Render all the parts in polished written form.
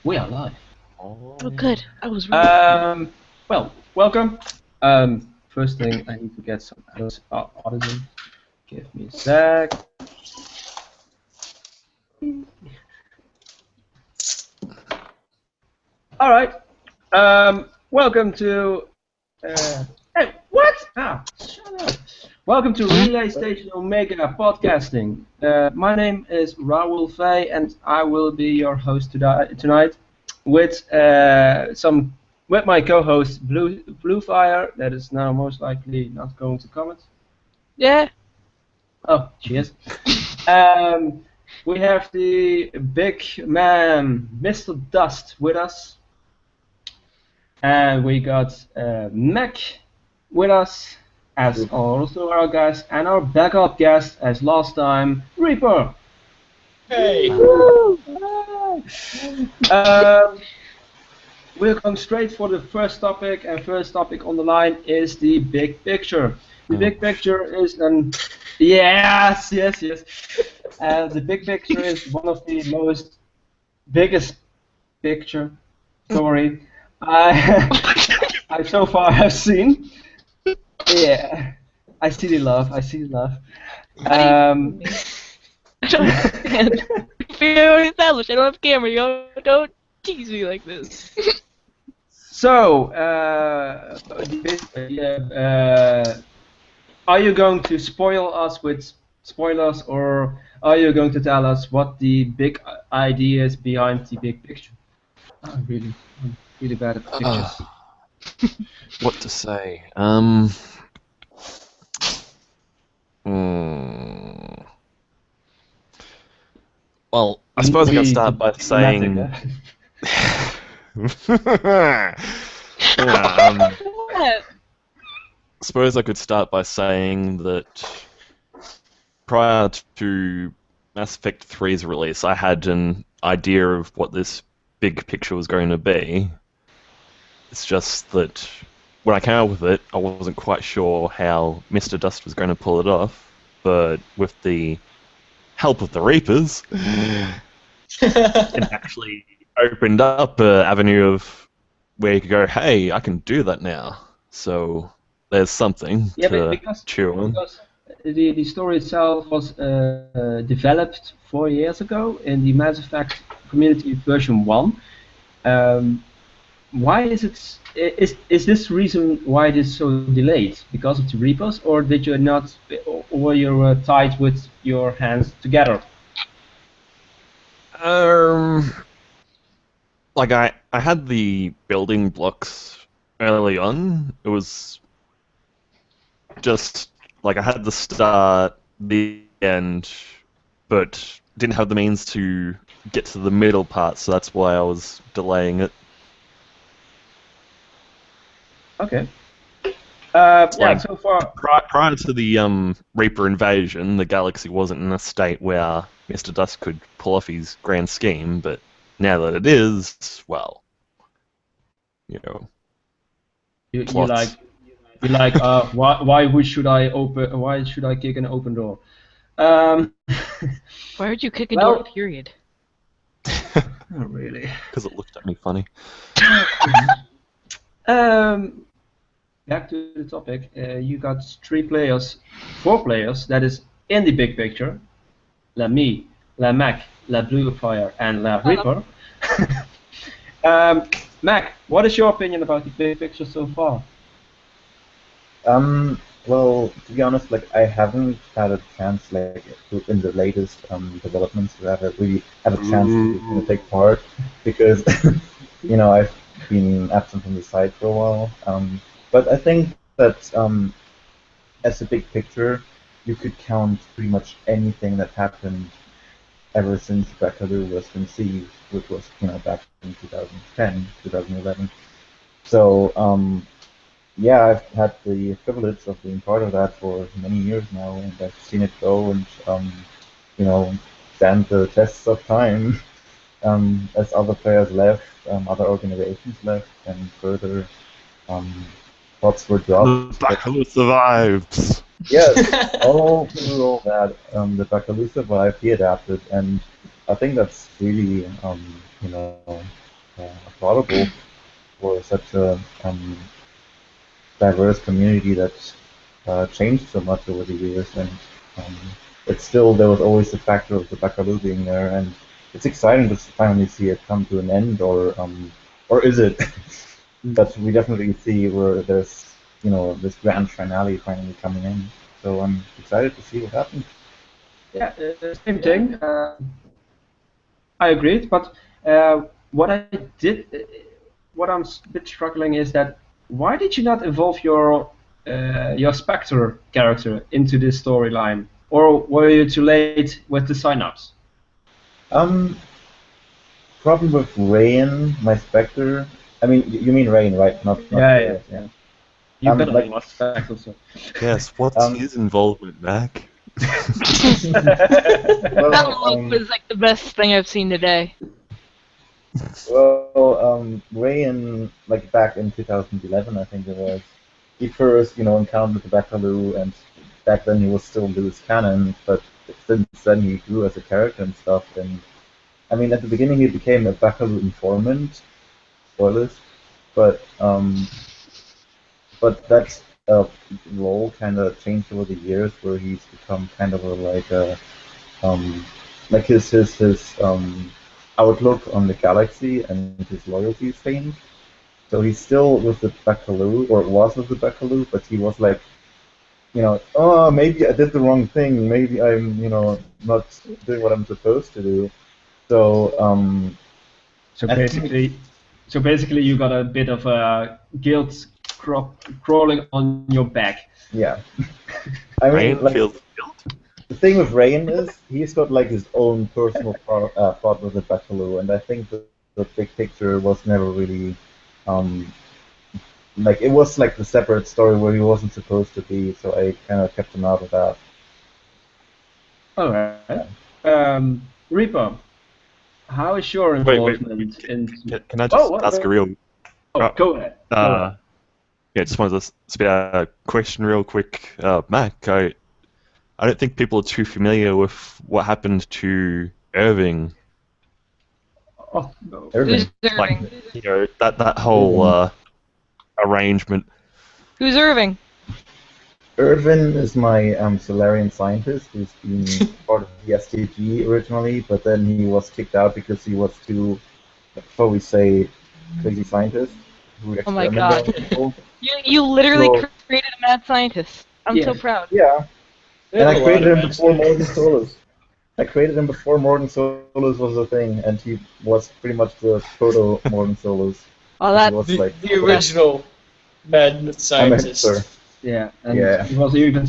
We are live. Oh, Oh, good. I was really. Well, welcome. First thing, I need to get some autism. Give me a sec. All right. Welcome to. Hey, what? Shut up. Welcome to Relay Station Omega Podcasting. My name is Raoul Vey, and I will be your host tonight with my co-host Bluefire. That is now most likely not going to comment. Yeah. Oh, she is. We have the big man, Mr. Dust, with us. And we got Mac with us as also our guest, and our backup guest as last time, Reaper. hey! We're going straight for the first topic, and first topic on the line is the big picture. The big picture is yes. The big picture is one of the most biggest picture story I so far have seen. Yeah, I see the love. I don't understand. If you already established, I don't have a camera. You don't tease me like this. So, are you going to spoil us with spoilers, or are you going to tell us what the big idea is behind the big picture? I'm really bad at pictures. What to say? Well, I suppose I can start by saying. I suppose I could start by saying that prior to Mass Effect 3's release, I had an idea of what this big picture was going to be. It's just that when I came up with it, I wasn't quite sure how Mr. Dust was going to pull it off, but with the help of the Reapers, it actually opened up an avenue of where you could go, hey, I can do that now. So there's something to chew on. Because the story itself was developed 4 years ago in the Mass Effect community version 1. Why is it? Is this reason why it is so delayed? Because of the Reapers, or did you not, or you were tied with your hands together? Like I had the building blocks early on. It was just like I had the start, the end, but didn't have the means to get to the middle part, so that's why I was delaying it. Okay. Yeah, so far. Prior to the Reaper invasion, the galaxy wasn't in a state where Mr. Dust could pull off his grand scheme, but now that it is, well, you know. You like why should I kick an open door? Why would you kick a door? Period. Not really. Because it looked at me funny. Back to the topic. You got 4 players. That is in the big picture. Me, Mac, Bluefire, and Reaper. Mac, what is your opinion about the big picture so far? Well, to be honest, like I haven't had a chance, like in the latest developments, to really have a chance to take part because I've been absent from the site for a while. But I think that as a big picture, you could count pretty much anything that happened ever since Bacalou was conceived, which was back in 2010, 2011. So yeah, I've had the privilege of being part of that for many years now, and I've seen it go and stand the tests of time as other players left, other organizations left, and further plots were dropped. The Bacalou survives. Yes, all through all that, the Bacalou survived, he adapted, and I think that's really applaudable for such a diverse community that changed so much over the years, and um, it's still there was always the factor of the Bacalou being there, and it's exciting to finally see it come to an end, or is it? But we definitely see where there's this grand finale finally coming in, so I'm excited to see what happens. Yeah, same thing. I agreed, but what I did, what I'm a bit struggling is that why did you not involve your Spectre character into this storyline, or were you too late with the sign-ups? Um, Problem with Rain, my Spectre. I mean, you mean Rain, right? Not Yeah. You better like watch Spectre. So. Yes, what's his involvement, Mac? That well, loop was like the best thing I've seen today. Rain, like back in 2011, I think it was, he first, encountered the Bacalou, and back then he was still loose cannon, but since then he grew as a character and stuff, and I mean, at the beginning he became a Bacalou informant, spoilers, but that role kind of changed over the years, where he's become kind of um, like his outlook on the galaxy and his loyalties changed. So he's still with the Bacalou, or was with the Bacalou, but he was like, oh, maybe I did the wrong thing. Maybe I'm, not doing what I'm supposed to do. So, So I basically, you got a bit of guilt crawling on your back. yeah. I mean, Rain like, feels guilt. the thing with Rain is he's got like his own personal plot with the Bacalou, and I think the big picture was never really, um, like it was like the separate story where he wasn't supposed to be, so I kind of kept him out of that. All right. Reaper, how is your Wait. involvement in? Can I just what? ask a real? Go ahead. Yeah, just wanted to spit out a question real quick. Mac, I don't think people are too familiar with what happened to Irving. Oh no. Irving. Who's Like, Irving? that whole arrangement. Who's Irving? Irvin is my Solarian scientist who's been part of the STG originally, but then he was kicked out because he was too, shall we say, crazy scientist who Oh my experimented god. on people. You literally So- created a mad scientist. I'm so Yeah. proud. Yeah, We and have I a created lot him of before Morgan experts. Solus. I created him before Morgan Solus was a thing, and he was pretty much the proto Morgan Solus. Oh, He that was like The original mad scientist. amateur. Yeah, and Yeah. it was even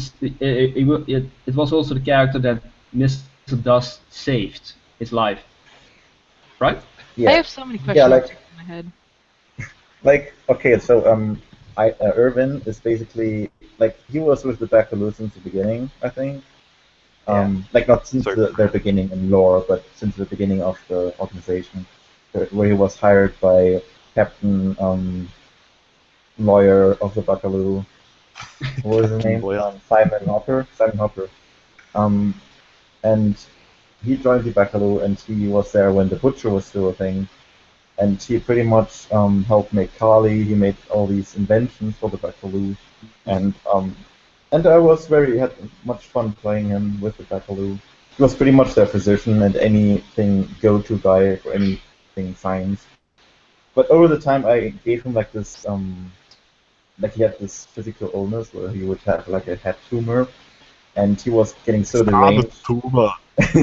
it was also the character that Mr. Dust saved his life, right? I Yeah, have so many question Yeah, marks like- in my head. okay, so Irvin is basically like he was with the Bacalou since the beginning, I think. Like not since So- their beginning in lore, but since the beginning of the organization, where he was hired by Captain Lawyer of the Bacalou. What was his name? Lawyer. Simon Hopper. Simon Hopper. Um, and he joined the Bacalou, and he was there when the Butcher was still a thing. And he pretty much helped make Kali. He made all these inventions for the Bacalou, and I had much fun playing him with the Bacalou. He was pretty much their physician and anything go-to guy for anything science. But over the time, I gave him like this like he had this physical illness where he would have like a head tumor, and he was getting so deranged. Tumor. So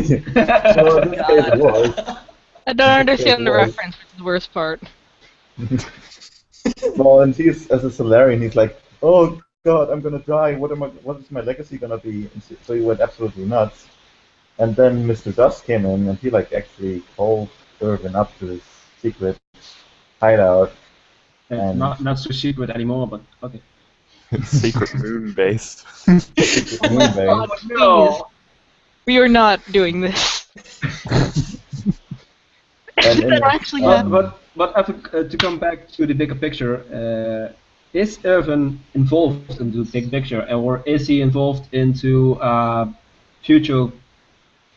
in this case it was. I don't understand the was. reference, which is the worst part. Well, and he's as a Solarian, he's like, oh god, I'm gonna die. What is my legacy gonna be? And so he went absolutely nuts. And then Mr. Dust came in, and he like actually called Irvin up to his secret hideout. And- Not so secret anymore, but okay. Secret moon base. Moon base. God, please. We are not doing this. And in- That actually But happened. to come back to the bigger picture, is Irvin involved in the big picture, or is he involved into future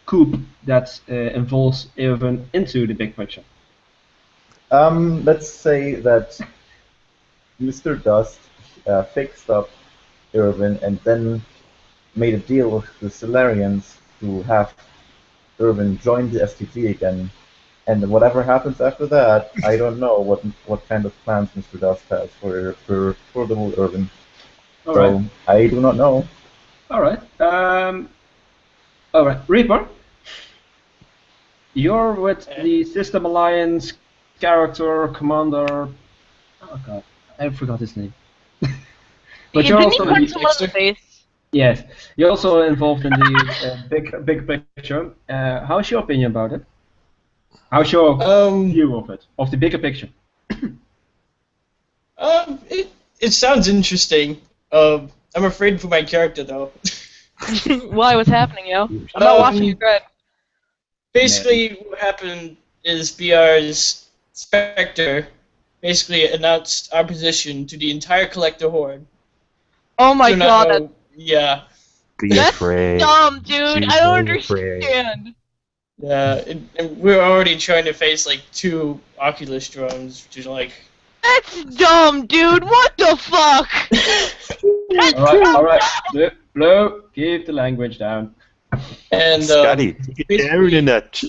coup that involves Irvin into the big picture? Let's say that Mr. Dust fixed up Irvin and then made a deal with the Solarians to have Irvin join the STG again. And whatever happens after that, I don't know what kind of plans Mr. Dust has for the whole Irvin. All So right. I do not know. All right. All right. Reaper, you're with the System Alliance character commander. Oh god, I forgot his name. But you're Didn't he also punch him on the face? yes, you're also involved in the big picture. How's your opinion about it? How's your view of it, of the bigger picture? It sounds interesting. I'm afraid for my character though. Why? What's happening, yo? I'm not watching your thread. Basically, what happened is BR's Spectre basically announced our position to the entire Collector Horde. Oh my Do not god, know- yeah. Be that's afraid. dumb, dude. Be I don't very afraid. understand. Yeah, and we're already trying to face like 2 Oculus drones, which is like. That's dumb, dude. What the fuck? All right. Blue, keep the language down. And Scotty, take it down a notch.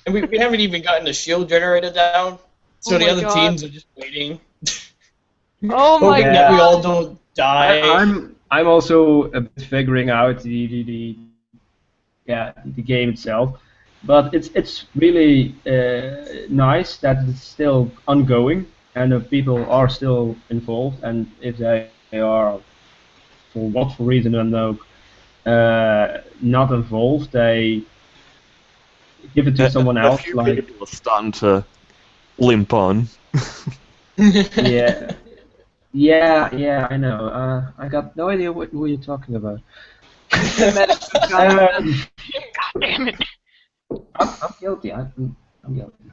and we haven't even gotten the shield generator down, so Oh the my other God. teams are just waiting, Oh my hoping that we god. all don't die. I'm also a bit figuring out the game itself, but it's really nice that it's still ongoing and people are still involved, and if they are for what reason I don't know not involved, they give it to someone A else. few Like people are starting to limp on. yeah. Yeah, I know. I got no idea who you're talking about. God damn it. I'm guilty. I'm guilty.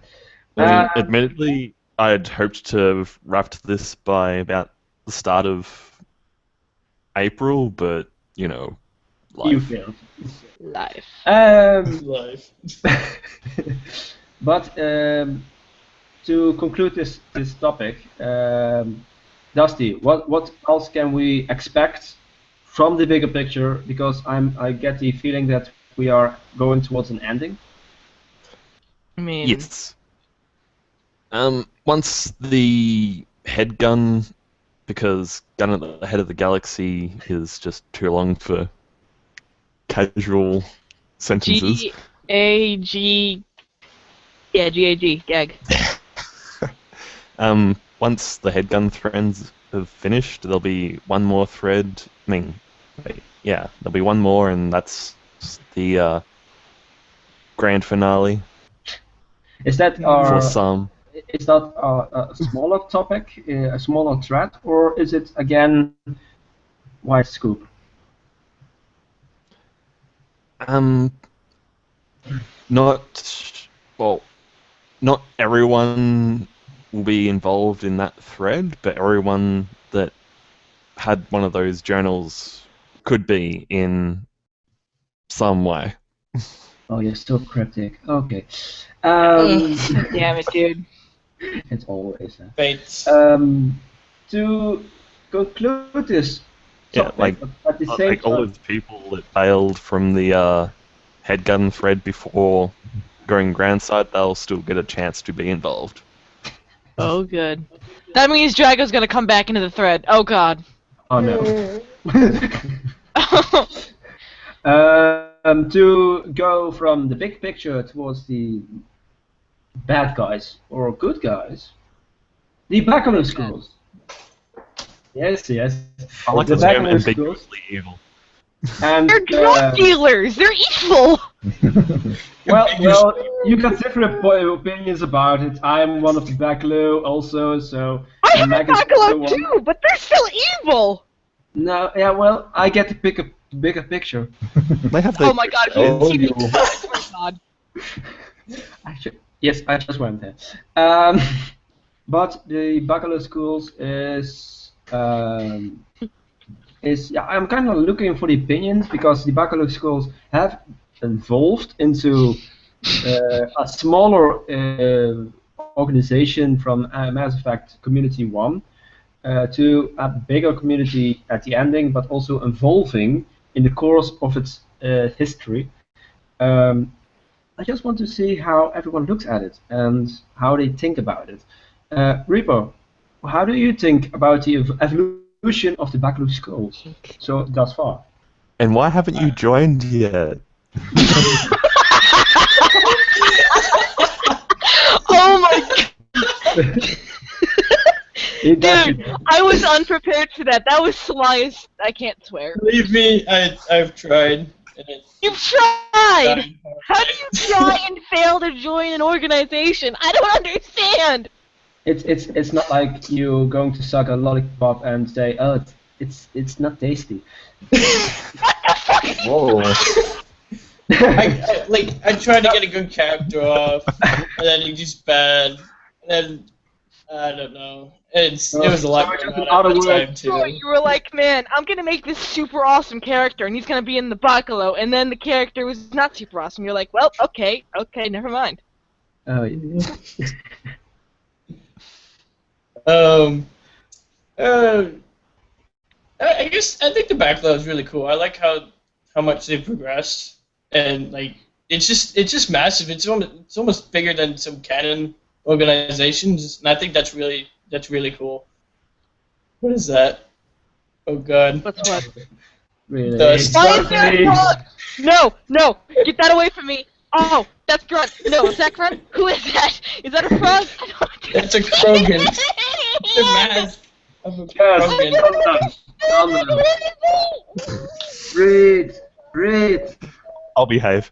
Admittedly, I had hoped to have wrapped this by about the start of April, but you know, You life. failed. Life. Life. But to conclude this topic, Dusty, what else can we expect from the bigger picture? Because I get the feeling that we are going towards an ending. I mean, Yes. Once the head gun, because gun at the head of the galaxy is just too long for casual sentences. G-A-G... Yeah, G-A-G. Gag. Once the head gun threads have finished, there'll be one more thread. I mean, wait, yeah, there'll be one more, and that's the grand finale Is that for some. is that a smaller topic, a smaller thread, or is it again wide scoop? Not everyone will be involved in that thread, but everyone that had one of those journals could be in some way. Oh, you're still cryptic. Okay. Damn it, dude. It's always that. Fates. To conclude this Yeah, topic, like, at the same Like all time, those people that bailed from the head gun thread before going grand side, they'll still get a chance to be involved. Oh, good. That means Drago's gonna come back into the thread. Oh, God. oh no. To go from the big picture towards the bad guys or good guys, the Bacalou Skulls. Yes. I like The the term Bacalou Skulls. ambiguously evil. And They're drug dealers! They're evil! well, you got different opinions about it. I'm one of the Bacalou also, so. I have a Meg is the Bacalou one. too, but they're still evil! No, yeah, well, I get the bigger picture. They have Oh my god, if you Oh, see me, you. I swear to God. Yes, I just went there. But the Bacalou Schools is yeah, I'm kind of looking for the opinions because the Bacalou Schools have evolved into a smaller organization from Mass Effect Community 1 to a bigger community at the ending, but also evolving in the course of its history. I just want to see how everyone looks at it and how they think about it. Reaper, how do you think about the evolution of the Bacalou Skulls so thus far? And why haven't you joined yet? Oh my god! Dude, I was unprepared for that. That was slyest. I can't swear. Believe me, I've tried. You've tried! How do you try and fail to join an organization? I don't understand! It's not like you going to suck a lollipop and say, oh, it's not tasty. What the fuck? Whoa. I tried to get a good character off, and then he just bad, and then I don't know. It was a lot going on at the time too. So you were like, man, I'm gonna make this super awesome character, and he's gonna be in the Bacalou, and then the character was not super awesome. You're like, well, okay, never mind. Oh yeah. I think the Bacalou is really cool. I like how much they've progressed, and like it's just massive. It's almost bigger than some canon organizations, and I think that's really cool. What is that? Oh god. What's what? Really? Dust. Why is there a frog? No, get that away from me. Oh, that's Grunt. No, is that Grunt? Who is that? Is that a frog? That's a Krogan. It's a mask of a Krogan. Breathe. I'll behave.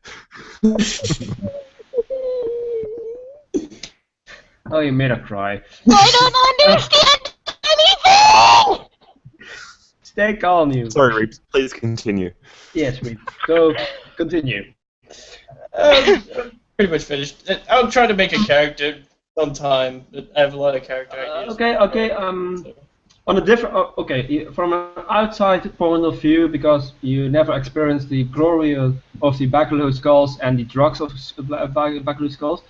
Oh, you made her cry. I don't understand anything! Stay calm, you. Sorry, Reeps. Please continue. Yes, Reep. Go, continue. Pretty much finished. I'll try to make a character sometime. But I have a lot of character ideas. Okay. On a different. From an outside point of view, because you never experienced the glory of the Bacalou Skulls and the drugs of Bacalou Skulls.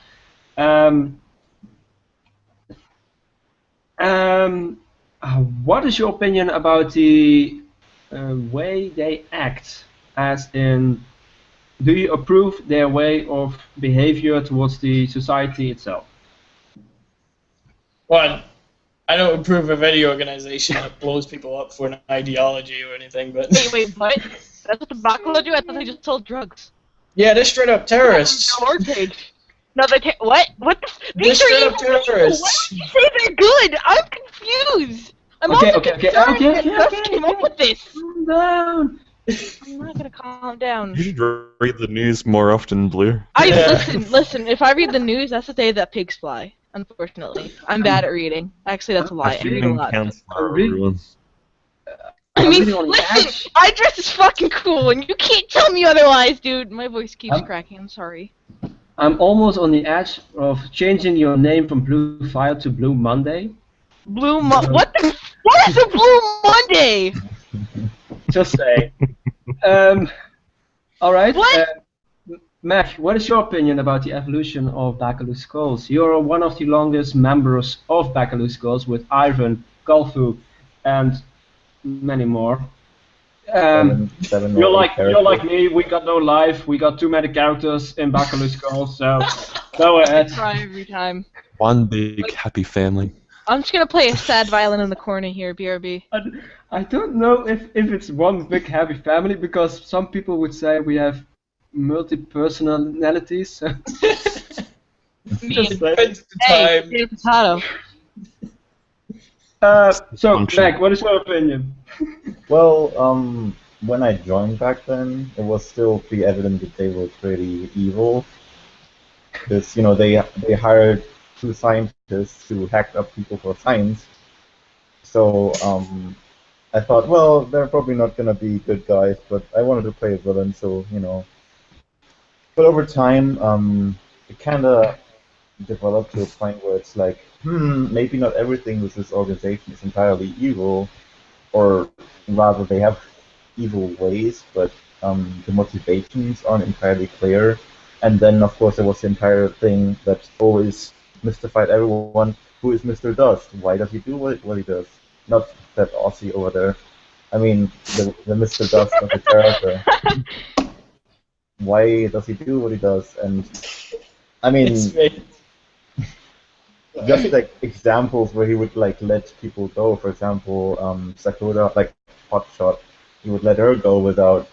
What is your opinion about the way they act? As in, do you approve their way of behavior towards the society itself? Well, I don't approve of any organization that blows people up for an ideology or anything, but... Wait, what? That's what the Bacalou do? I thought they just sold drugs. Yeah, they're straight up terrorists. No, they can't. What? What the? They're These are straight up evil people. terrorists. Why do you say they're good? I'm confused. I'm also concerned that Gus came up with this. Calm down. I'm not gonna calm down. You should read the news more often, Blue. Listen. If I read the news, that's the day that pigs fly. Unfortunately, I'm bad at reading. Actually, that's a lie. I read a lot. Counts for everyone. I mean, really on the listen, edge. I dress as fucking cool, and you can't tell me otherwise, dude. My voice keeps cracking. I'm sorry. I'm almost on the edge of changing your name from Blue Fire to Blue Monday. What is a Blue Monday? Just say. All right. What? Mac, what is your opinion about the evolution of Bacalou Skulls? You're one of the longest members of Bacalou Skulls with Ivan, Golfu, and many more. Seven You're like me. We got no life. We got too many characters in Bacalou Skulls. So go ahead. I cry every time. One big happy family. I'm just gonna play a sad violin in the corner here, BRB. I don't know if it's one big happy family, because some people would say we have multi-personalities. Just depends the time. Hey, potato. So, Mac, what is your opinion? Well, when I joined back then, it was still pretty evident that they were pretty evil. Because, you know, they hired 2 scientists who hacked up people for science. So, I thought, well, they're probably not gonna be good guys, but I wanted to play a villain, so, you know. But over time, it kinda developed to a point where it's like, maybe not everything with this organization is entirely evil, or rather they have evil ways, but the motivations aren't entirely clear. And then, of course, there was the entire thing that always mystified everyone. Who is Mr. Dust? Why does he do what he does? Not that Aussie over there. I mean, the Mr. Dust of the character. Why does he do what he does? And I mean, It's great. just like examples where he would like let people go. For example, Sakura, like Hotshot, he would let her go without,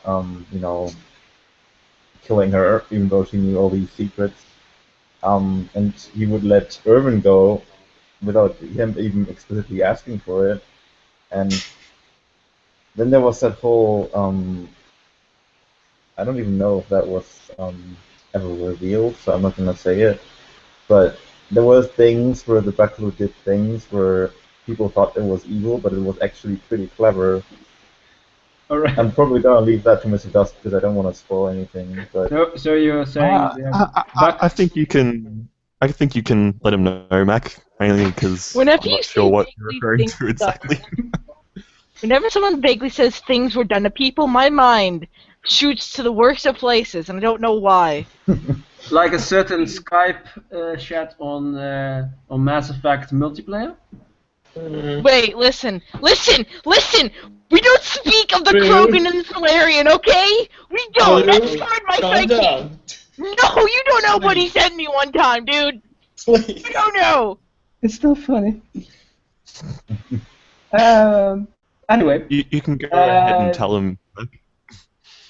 killing her, even though she knew all these secrets. And he would let Irvin go without him even explicitly asking for it. And then there was that whole, I don't even know if that was ever revealed, so I'm not gonna say it. But there were things where the Bacalou did things where people thought it was evil, but it was actually pretty clever. All right. I'm probably gonna leave that to Mr. Dust because I don't want to spoil anything. But So you're saying I think you can. I think you can let him know, Mac, mainly because I'm Whenever you not say sure what vaguely you're referring things to exactly. Whenever someone vaguely says things were done to people, my mind shoots to the worst of places, and I don't know why. like a certain Skype chat on Mass Effect multiplayer? Wait, listen! We don't speak of the Rude. Krogan and the Solarian, okay? We don't! That's Rude. part of my Calm psyche! down. No, you don't know what he said to me one time, dude! Please. You don't know! It's still funny. Anyway. You can go ahead and tell him.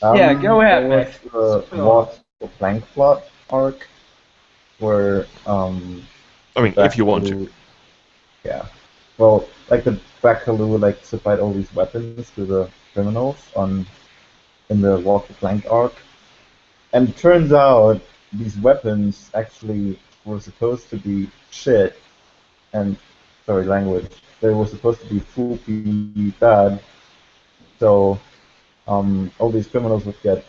Yeah, go ahead, There Max. was the Walk the Plank plot arc where I mean, if you want to. Bacalou- Yeah. Well, like the Bacalou like supplied all these weapons to the criminals in the Walk the Plank arc. And it turns out these weapons actually were supposed to be shit and sorry language. They were supposed to be foolky bad. So all these criminals would get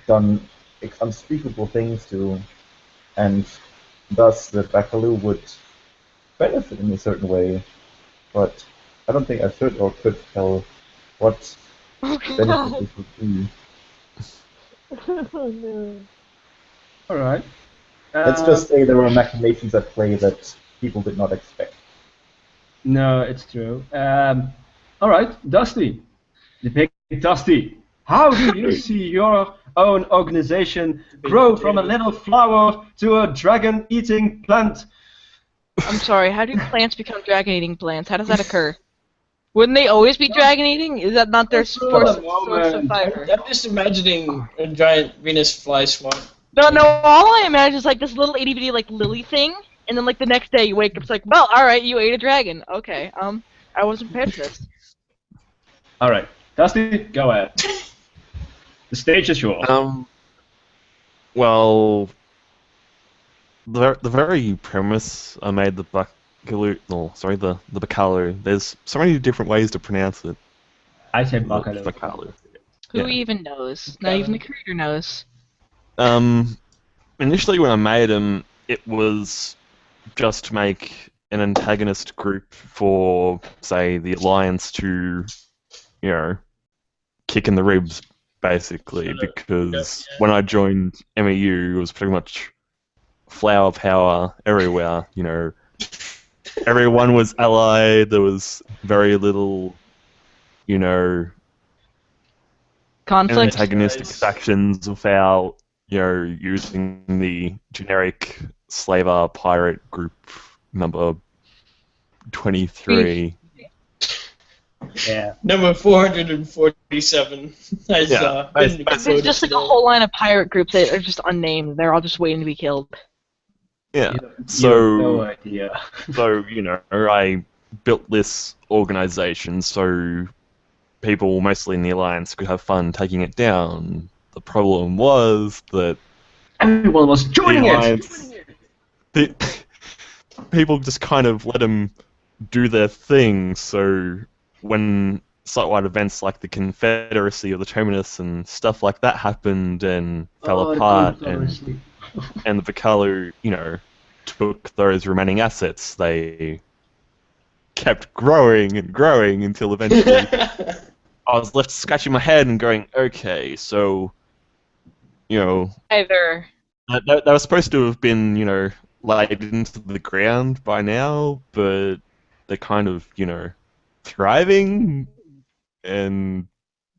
done unspeakable things to, and thus the Bacalou would benefit in a certain way. But I don't think I should or could tell what benefit this would be. Alright. Let's just say there were machinations at play that people did not expect. No, it's true. Alright, Dusty. The big Dusty. How do you see your own organization grow from a little flower to a dragon-eating plant? I'm sorry, how do plants become dragon-eating plants? How does that occur? Wouldn't they always be dragon-eating? Is that not their source of fiber? I'm just imagining a giant Venus fly swarm. No, all I imagine is like this little itty-bitty like lily thing, and then like the next day you wake up, it's like, well, alright, you ate a dragon. Okay, I wasn't prepared for this. Alright, Dusty, go ahead. The stage is yours. Well, the very premise I made the Bacalou, the Bacalou. There's so many different ways to pronounce it. I said Bacalou. Bacalou. Who Yeah. even knows? Not even the creator knows. Initially when I made him, it was just to make an antagonist group for, say, the Alliance to, kick in the ribs, basically, because when I joined MEU, it was pretty much flower power everywhere, Everyone was allied, there was very little, Conflict? antagonistic factions without, using the generic slaver pirate group number 23. Yeah. Number 447 has Yeah, been basically. There's just like a whole line of pirate groups that are just unnamed. They're all just waiting to be killed. Yeah. You have So, no idea. I built this organization so people, mostly in the Alliance, could have fun taking it down. The problem was that Everyone was joining the it! Alliance, people just kind of let them do their thing, so when site-wide events like the Confederacy of the Terminus and stuff like that happened and fell apart, and the Bacalou, took those remaining assets, they kept growing and growing until eventually I was left scratching my head and going, okay, so you know, Either. they were supposed to have been, you know, laid into the ground by now, but they're kind of, you know, thriving, and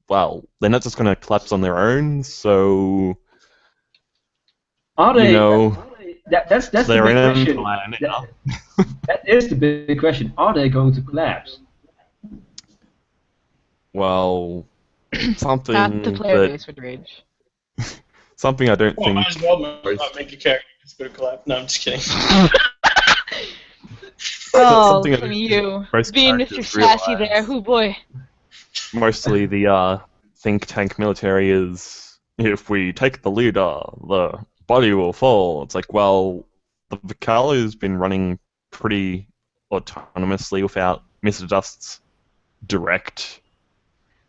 well, they're not just going to collapse on their own. So, Are you they? know, That's the they're big in question. empire now. That is the big question. Are they going to collapse? Well, Not something the player that base would rage. something I don't Well, might think. as well not make a character that's going to collapse. No, I'm just kidding. Oh, something I from don't you. think most Being Mr. characters Sassy realize. there, who boy. Mostly the think tank military is, if we take the leader, the body will fall. It's like, well, the Bacalau's been running pretty autonomously without Mr. Dust's direct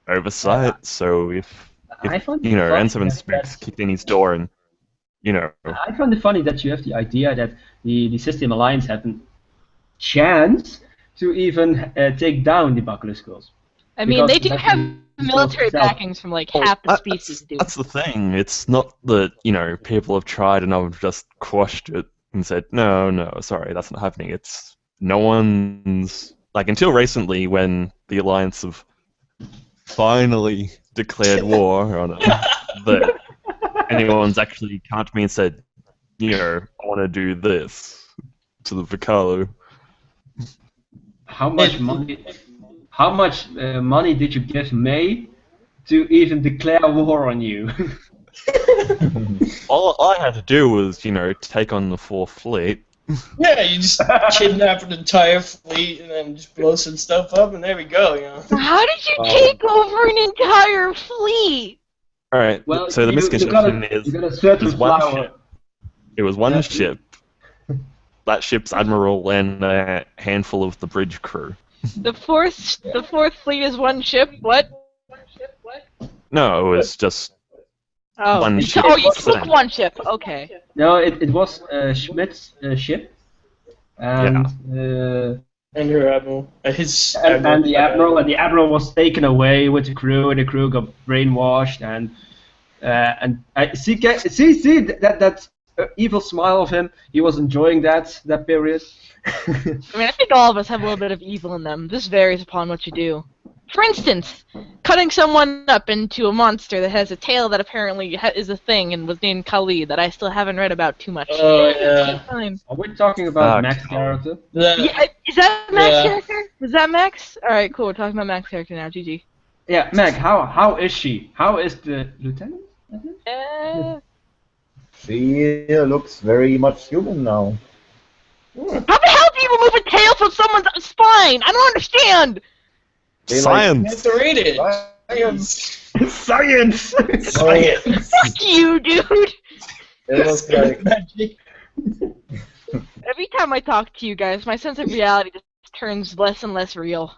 oversight. So if I find you it know, funny N7 that- Spooks kicked in his door and, you know, I find it funny that you have the idea that the System Alliance have a chance to even take down the Bacalou Skulls. I mean, they Because do that's have the military itself. backings from like half the species, dude. that's the thing. It's not that, you know, people have tried and I've just quashed it and said, no, sorry, that's not happening. It's no one's, like, until recently when the Alliance have finally declared war on it, that anyone's actually come to me and said, you know, I want to do this to the Bacalou. How much money? How much money did you give May to even declare war on you? All I had to do was, you know, take on the Fourth Fleet. Yeah, you just kidnap an entire fleet and then just blow some stuff up, and there we go, you know. How did you take over an entire fleet? Alright, Well, so the you misconception got a is certain there's one flower. ship. It was one Yeah. ship. That ship's admiral and a handful of the bridge crew. The fourth fleet is one ship. What? No, it was just Oh, one ship. oh, you So- took one ship. Okay. No, it was Schmidt's ship, and And her admiral. His and the admiral was taken away with the crew, and the crew got brainwashed, and I see that evil smile of him. He was enjoying that period. I mean, I think all of us have a little bit of evil in them. This varies upon what you do. For instance, cutting someone up into a monster that has a tail that apparently is a thing and was named Kali that I still haven't read about too much. Oh, yeah. Fine. Are we talking about Ah, Max come character? Yeah, is that Max Yeah. character? Was that Max? Alright, cool. We're talking about Max character now. GG. Yeah, Meg. How is she? How is the lieutenant? I think? She looks very much human now. How the hell do you remove a tail from someone's spine? I don't understand! They like- Science! That's rated. Science! Science. Fuck you, dude! It was like, Magic. Every time I talk to you guys, my sense of reality just turns less and less real.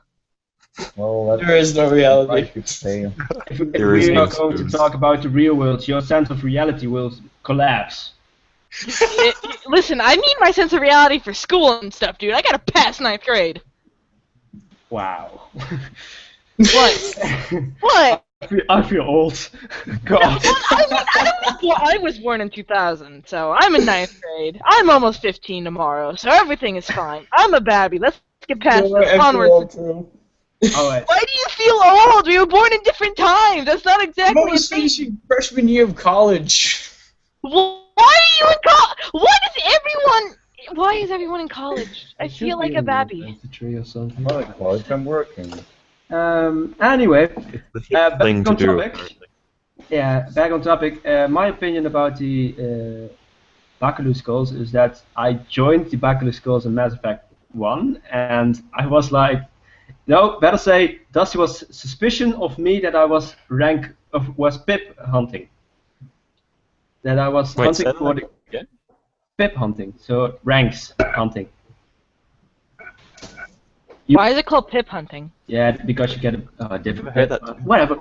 well, There is no I reality. should say. If There is we no are going to spoons. talk about the real world, your sense of reality will collapse. Listen, I need my sense of reality for school and stuff, dude. I gotta pass 9th grade. Wow. What? What? I feel old. God. I was born in 2000, so I'm in 9th grade. I'm almost 15 tomorrow, so everything is fine. I'm a babby. Let's get past this. Onwards. Alright. Why do you feel old? We were born in different times. That's not I'm exactly a almost thing. finishing freshman year of college. Why are you in college? Why is everyone in college? I feel like a babby. Or something. I'm not at college, I'm working. Anyway, It's the back thing to on do. topic. Yeah, back on topic. My opinion about the Bacalou Skulls is that I joined the Bacalou Skulls in Mass Effect 1, and I was like, no, better say, Dusty was suspicion of me that I was was pip hunting. That I was Wait, hunting say that for the again? pip hunting, so ranks hunting. Why is it called pip hunting? Yeah, because you get a different heard pip. that. Whatever.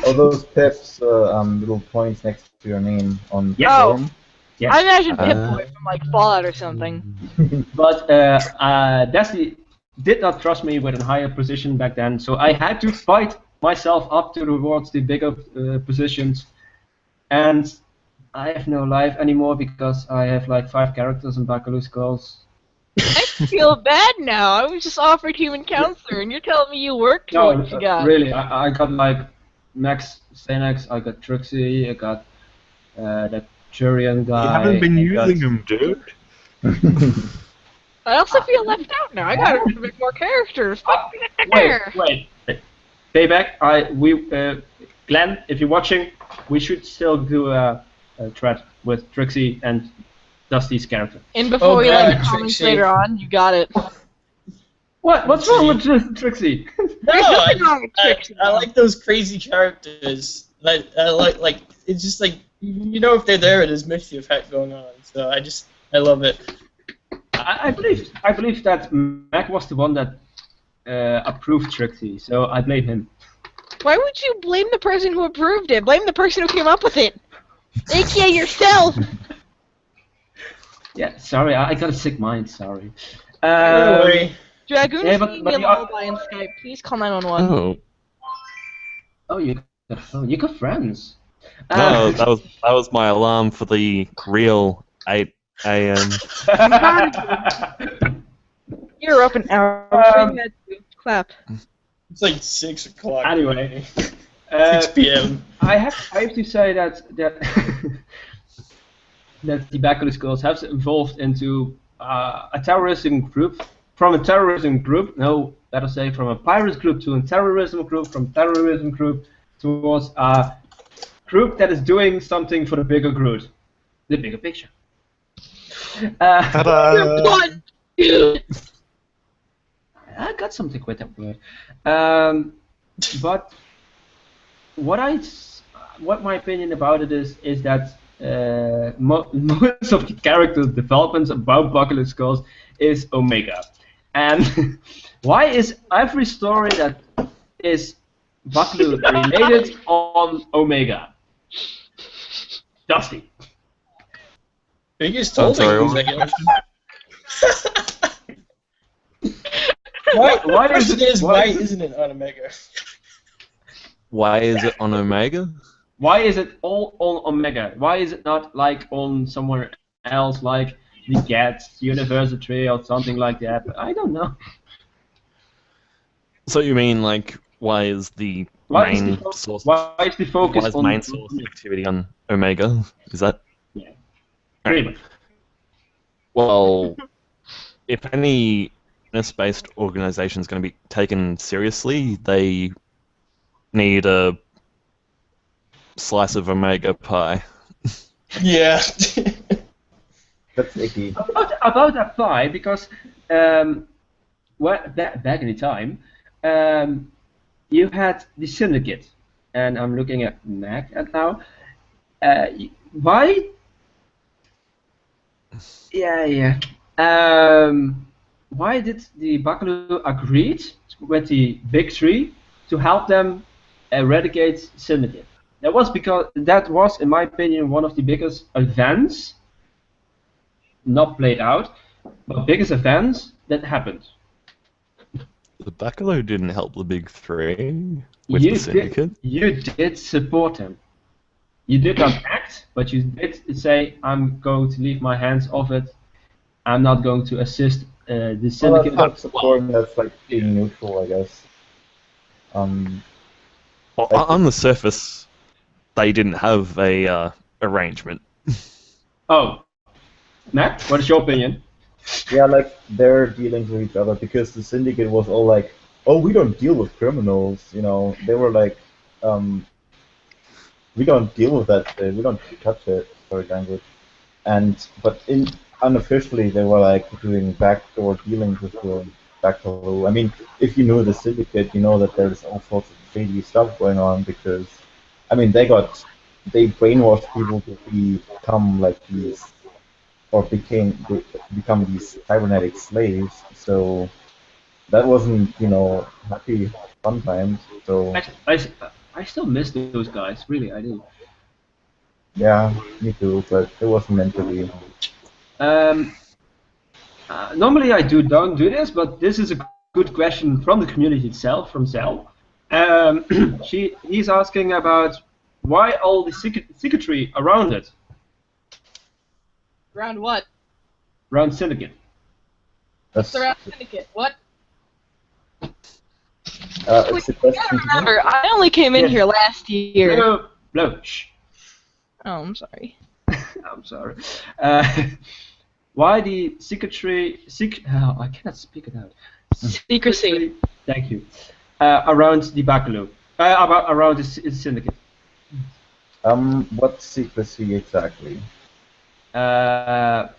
All those pips, little points next to your name on Yeah. form. Yes. I imagine Pip Boy from like Fallout or something. But Dusty did not trust me with a higher position back then, so I had to fight myself up towards the bigger positions. And I have no life anymore because I have like 5 characters in Bacalou Skulls. I feel bad now. I was just offered human counselor, and you're telling me you worked for No, what you got. really, I got like Max Xanax, I got Trixie, I got that Turian guy. You haven't been I got- using them, dude. I also feel left out now. I gotta make more characters. Wait. Payback. Glenn, if you're watching, we should still do a thread with Trixie and Dusty's character. And before Oh, we God, like comments Trixie. later on, you got it. What's wrong with Trixie? No, There's nothing wrong with I Trixie. like those crazy characters. I like it's just like you know if they're there, there's mischief going on. So I love it. I believe that Mac was the one that approved Trixie, so I blame him. Why would you blame the person who approved it? Blame the person who came up with it. AKA yourself. Yeah, sorry, I got a sick mind. Sorry. Don't worry. Dragoon Yeah, is but singing me a you are- lullaby in Skype. Please call 911. Oh, Oh, you got a phone. You got friends. no, that was my alarm for the real 8 a.m. You're up an hour. So you had to clap. It's like 6 o'clock. Anyway, 6 p.m. I have to say that that the Bacalou Skulls have evolved into a terrorism group. From a terrorism group, no, let us say from a pirate group to a terrorism group, from terrorism group towards a group that is doing something for the bigger group, the bigger picture. Ta-da! One, dude. I got something with that word. But what my opinion about it is that most of the character developments about Bacalou Skulls is Omega. And why is every story that is Bacalou related on Omega? Dusty. Biggest I'm holding sorry, things, what I was the guess. Why Why the question is why why is it- isn't it on Omega? Why is it on Omega? Why is it all on Omega? Why is it not like on somewhere else, like the Gats University or something like that? I don't know. So you mean like why is the Why is main the fo- source? Why is the focus Why is on main source activity on Omega? Is that Pretty much. well? If any NIST-based organization is going to be taken seriously, they need a slice of Omega pie. Yeah. That's icky. About that pie, because back in the time, you had the Syndicate, and I'm looking at Mac now. Why? Yeah. Why did the Bacalou agreed with the Big Three to help them eradicate Syndicate? That was because that was, in my opinion, one of the biggest events, not played out, but biggest events that happened. The Bacalou didn't help the big three with the syndicate. You did support him. You did not act, but you did say, "I'm going to leave my hands off it. I'm not going to assist the Well, syndicate." that's not supporting, that's like being neutral, I guess. Well, on the surface, they didn't have a arrangement. Oh, Matt, what is your opinion? Yeah, like they're dealing with each other because the syndicate was all like, "Oh, we don't deal with criminals," you know. They were like, "We don't deal with that. We don't touch it." Sorry, language. But unofficially, they were like doing backdoor dealings with the Bacalou. I mean, if you knew the syndicate, you know that there's all sorts of shady stuff going on because, I mean, they brainwashed people to become like these. Or become these cybernetic slaves. So that wasn't, happy fun times. So I still miss those guys. Really, I do. yeah, me too. But it wasn't meant to be. Normally I don't do this, but this is a good question from the community itself, from Zell. He's asking about why all the secretary around it. Round what? Round Syndicate. What's That's the round syndicate? What? it's a You question. gotta remember, I only came in Yes. here last year. No, shh. Oh, I'm sorry. I'm sorry. Why the secretary? Oh, I cannot speak it out. Secrecy. Thank you. Around the Bacalou. Around the Syndicate. What secrecy exactly? I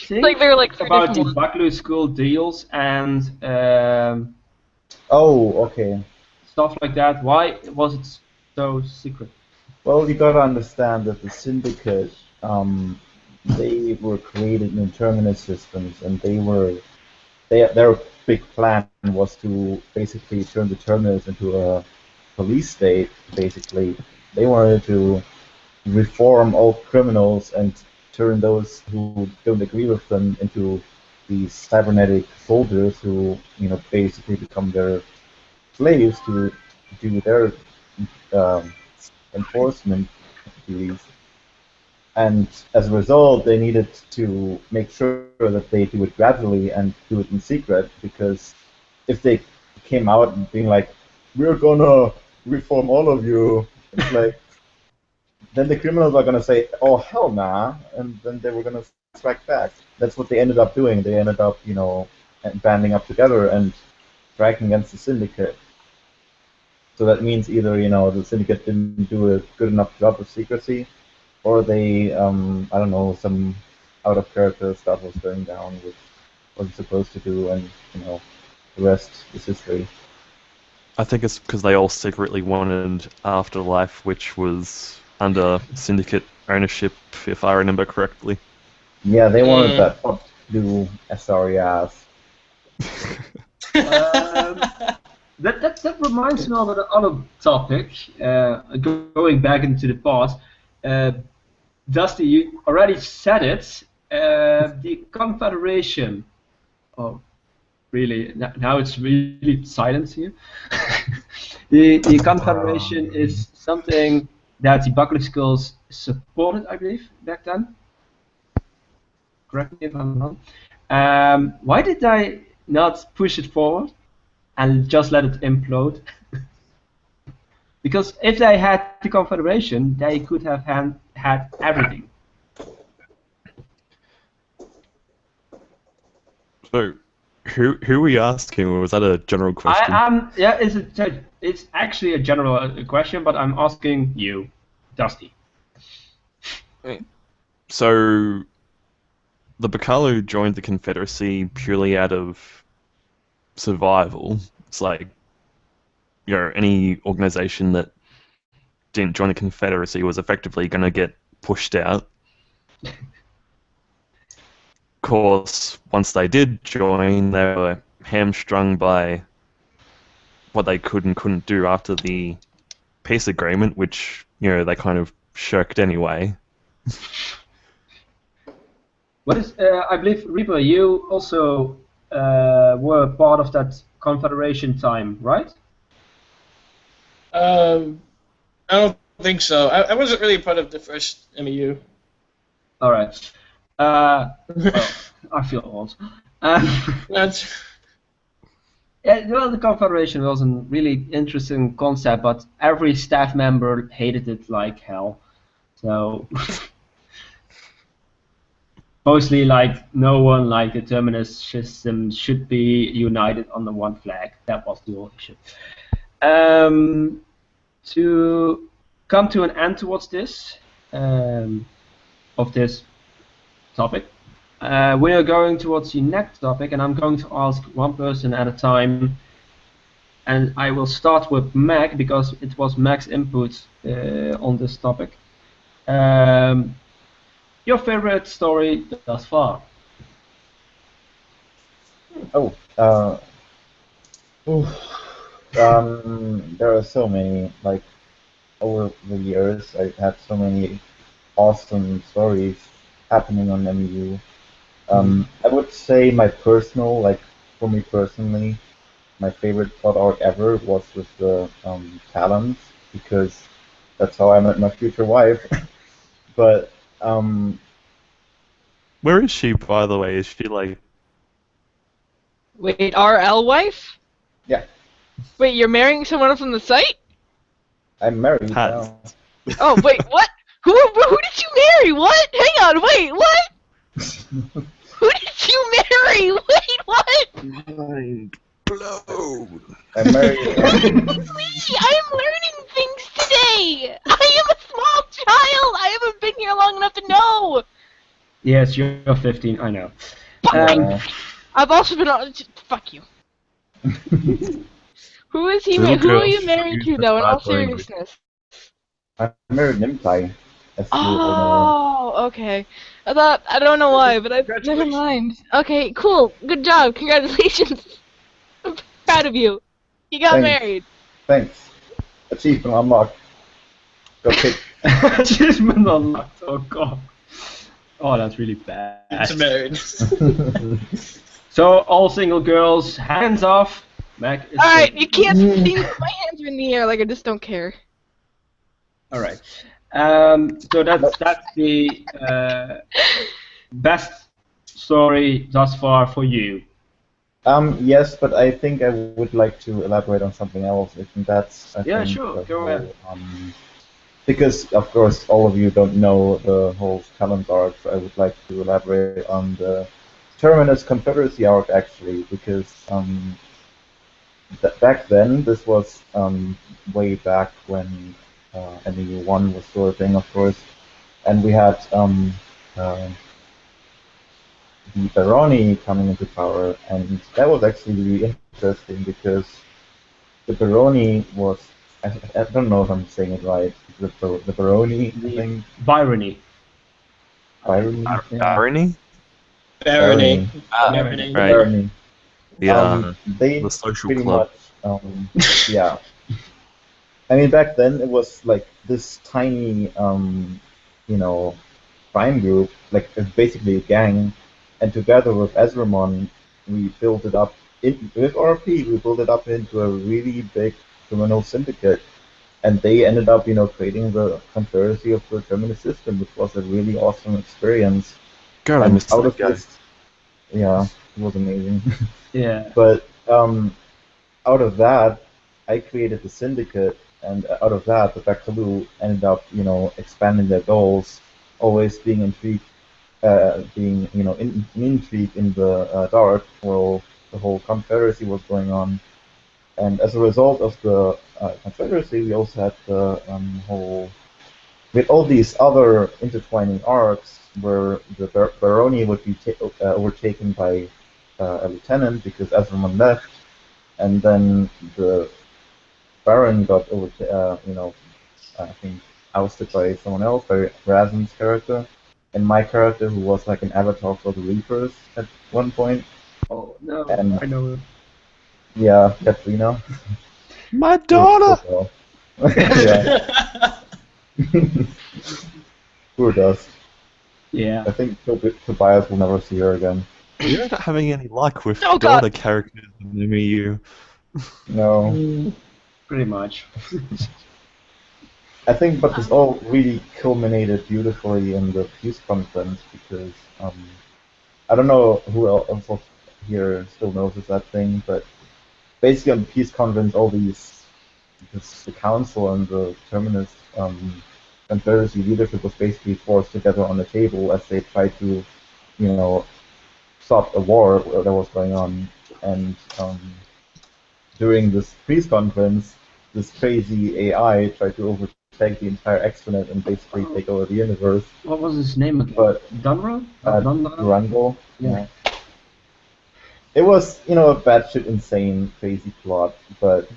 think Like there are like three about the different ones. Bacalou School deals and Oh, okay. stuff like that. Why was it so secret? Well, you gotta understand that the syndicate, they were created in terminus systems, and their big plan was to basically turn the terminus into a police state. Basically, they wanted to reform all criminals and turn those who don't agree with them into these cybernetic soldiers who, basically become their slaves to do their um, enforcement duties. And as a result, they needed to make sure that they do it gradually and do it in secret, because if they came out and being like, "We're gonna reform all of you," it's like, then the criminals are gonna say, "Oh hell nah," and then they were gonna strike back. That's what they ended up doing. They ended up, banding up together and striking against the syndicate. So that means either, the syndicate didn't do a good enough job of secrecy, or they, I don't know, some out of character stuff was going down, which wasn't supposed to do, and, the rest is history. I think it's because they all secretly wanted Afterlife, which was under Syndicate ownership, if I remember correctly. Yeah, they wanted that hot blue SRE ass. That reminds me of another topic. Going back into the past, Dusty, you already said it. The Confederation. Oh, really? Now it's really silent here. The Confederation is something that the Bacalou Skulls supported, I believe, back then. Correct me if I'm wrong. Why did I not push it forward and just let it implode? Because if they had the Confederation, they could have had everything. So, who are we asking, or was that a general question? Yeah, it's actually a general question, but I'm asking you, Dusty. So, the Bacalou joined the Confederacy purely out of survival. It's like, any organization that didn't join the Confederacy was effectively going to get pushed out. Of course, once they did join, they were hamstrung by what they could and couldn't do after the peace agreement, which, they kind of shirked anyway. What is? I believe Reaper, you also were part of that Confederation time, right? I don't think so. I wasn't really part of the first MEU. All right. Well, I feel old. That's Yeah, well, the Confederation was a really interesting concept, but every staff member hated it like hell. So, mostly like no one like the Terminus system should be united under one flag. That was the whole issue. To come to an end towards this, of this topic, we are going towards the next topic, and I'm going to ask one person at a time. And I will start with Mac because it was Mac's input on this topic. Your favorite story thus far? Oh, oof. There are so many. Like, over the years, I've had so many awesome stories happening on MEU. I would say for me personally, my favorite plot arc ever was with the Talons, because that's how I met my future wife. But Where is she, by the way? Is she like? Wait, RL wife? Yeah. Wait, you're marrying someone from the site? I'm married Has. now. Oh, wait, what? Who did you marry? What? Hang on, wait, what? Who did you marry? Wait, what? Mind blown. I'm married. Lee, I am learning things today. I am a small child. I haven't been here long enough to know. Yes, you're 15. I know. I've also been on. Fuck you. Who is he? Little Who are girl, you married to, use the though? In all bad language. seriousness. I'm married Nimtai. As you all know. Oh, okay. I don't know why, but never mind. Okay, cool. Good job. Congratulations. I'm proud of you. You got Thanks. married. Thanks. Achievement unlocked. Got kicked. Achievement unlocked. Oh god. Oh, that's really bad. It's married. So all single girls, hands off. Mac is Alright, single. you can't see me. My hands are in the air like I just don't care. All right. So that's the best story thus far for you. Yes, but I think I would like to elaborate on something else. I think that's. Yeah, sure. Go ahead. Because of course all of you don't know the whole talent arc, so I would like to elaborate on the Terminus Confederacy arc actually, because back then this was way back when MU 1 was still a thing, of course, and we had the Baroni coming into power, and that was actually really interesting because the Baroni was, I don't know if I'm saying it right, the Baroni, I think. Byrony. Barony? Irony? Barony. Ah, Barony. right. Barony. Yeah. They the social pretty club. much, yeah. I mean, back then it was like this tiny, crime group, like basically a gang, and together with Ezramon, we built it up. With RP, we built it up into a really big criminal syndicate, and they ended up, creating the Confederacy of the Terminus system, which was a really awesome experience. God, I And missed out that of guy. this, yeah, it was amazing. Yeah. But out of that, I created the syndicate, and out of that, the Bacalou ended up, expanding their goals, always being intrigued, intrigue in the dark, while the whole Confederacy was going on. And as a result of the Confederacy, we also had the with all these other intertwining arcs where the Baroni would be overtaken by a lieutenant because Ezraman left, and then the Baron got I think ousted by someone else, by Razen's character, and my character who was like an avatar for the Reapers at one point. Oh no, And I know it. yeah, Katrina. My daughter! Yeah. Poor Dust. Yeah. I think Tobias will never see her again. You're not having any luck with Oh, God. daughter characters in the MU. No. Pretty much. I think, but this all really culminated beautifully in the peace conference because I don't know who else here still knows that thing, but basically on the peace conference, all the council and the Terminus Confederacy leadership was basically forced together on the table as they tried to, stop a war that was going on, and during this peace conference, this crazy AI tried to overtake the entire exponent and basically take over the universe. What was his name again? But Dunro? Durango. Yeah. It was, a batshit insane, crazy plot, but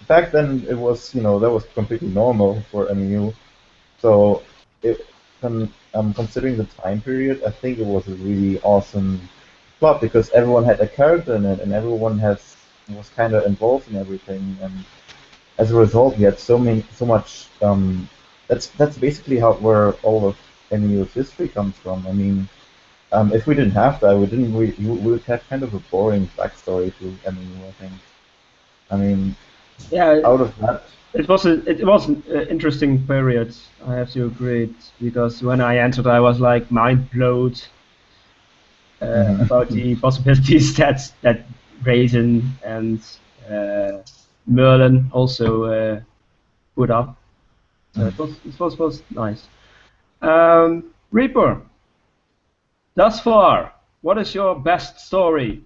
back then it was, that was completely normal for MU. So, considering the time period, I think it was a really awesome plot because everyone had a character in it and everyone was kind of involved in everything, and as a result, we had so much. That's basically where all of MU's history comes from. I mean, if we didn't have that, we would have kind of a boring backstory to MU, I think. I mean, Yeah. out of that, It was an interesting period. I have to agree because when I entered, I was like mind blown about the possibilities that Raisin and Merlin also put up. So it was nice. Reaper, thus far, what is your best story